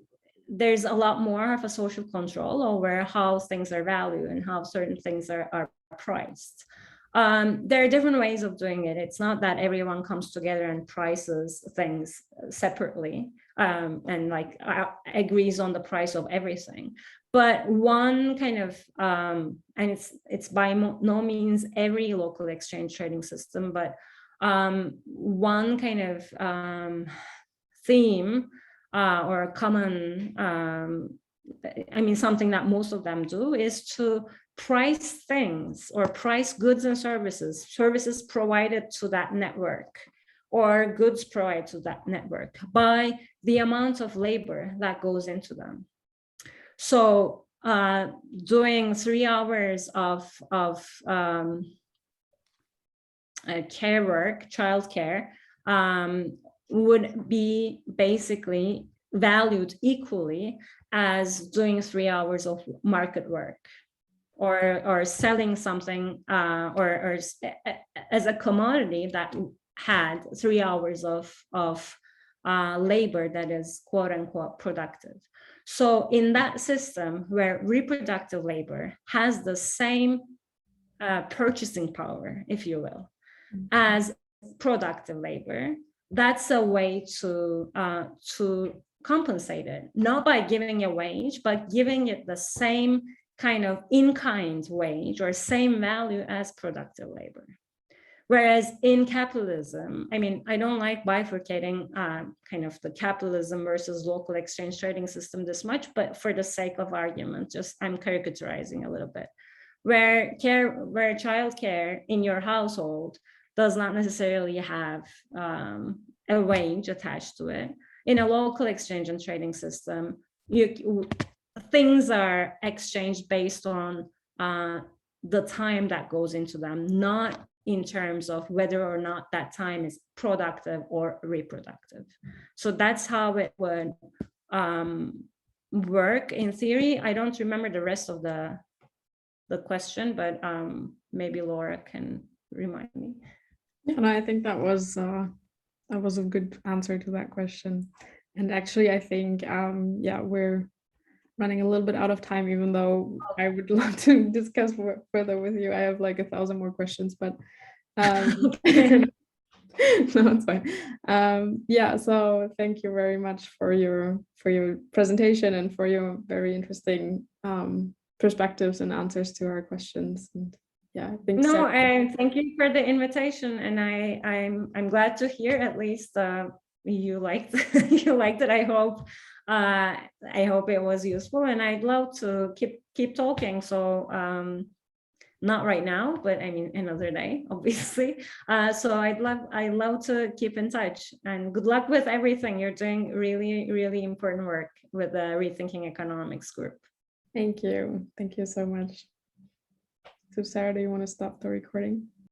there's a lot more of a social control over how things are valued and how certain things are priced. There are different ways of doing it. It's not that everyone comes together and prices things separately and like agrees on the price of everything. But one kind of, and it's by no means every local exchange trading system, but one kind of theme or a common, something that most of them do is to price things or price goods and services provided to that network or goods provided to that network by the amount of labor that goes into them. So doing 3 hours of care work, childcare, would be basically valued equally as doing 3 hours of market work or selling something or as a commodity that had 3 hours of labor that is quote unquote productive. So in that system where reproductive labor has the same purchasing power, if you will, as productive labor, that's a way to compensate it, not by giving a wage, but giving it the same kind of in-kind wage or same value as productive labor. Whereas in capitalism, I mean, I don't like bifurcating kind of the capitalism versus local exchange trading system this much, but for the sake of argument, just I'm caricaturizing a little bit. Where childcare in your household does not necessarily have a wage attached to it. In a local exchange and trading system, things are exchanged based on the time that goes into them, not in terms of whether or not that time is productive or reproductive. So that's how it would work in theory. I don't remember the rest of the question, but maybe Laura can remind me. Yeah, no, I think that was a good answer to that question. And actually, I think we're running a little bit out of time, even though I would love to discuss further with you. I have like 1,000 more questions, but no, it's fine. So thank you very much for your presentation and for your very interesting perspectives and answers to our questions. And I think and thank you for the invitation, and I'm glad to hear at least you liked it. I hope it was useful, and I'd love to keep talking. So not right now, but I mean another day, obviously. So I'd love to keep in touch, and good luck with everything. You're doing really, really important work with the Rethinking Economics group. Thank you so much. So Sarah, do you want to stop the recording?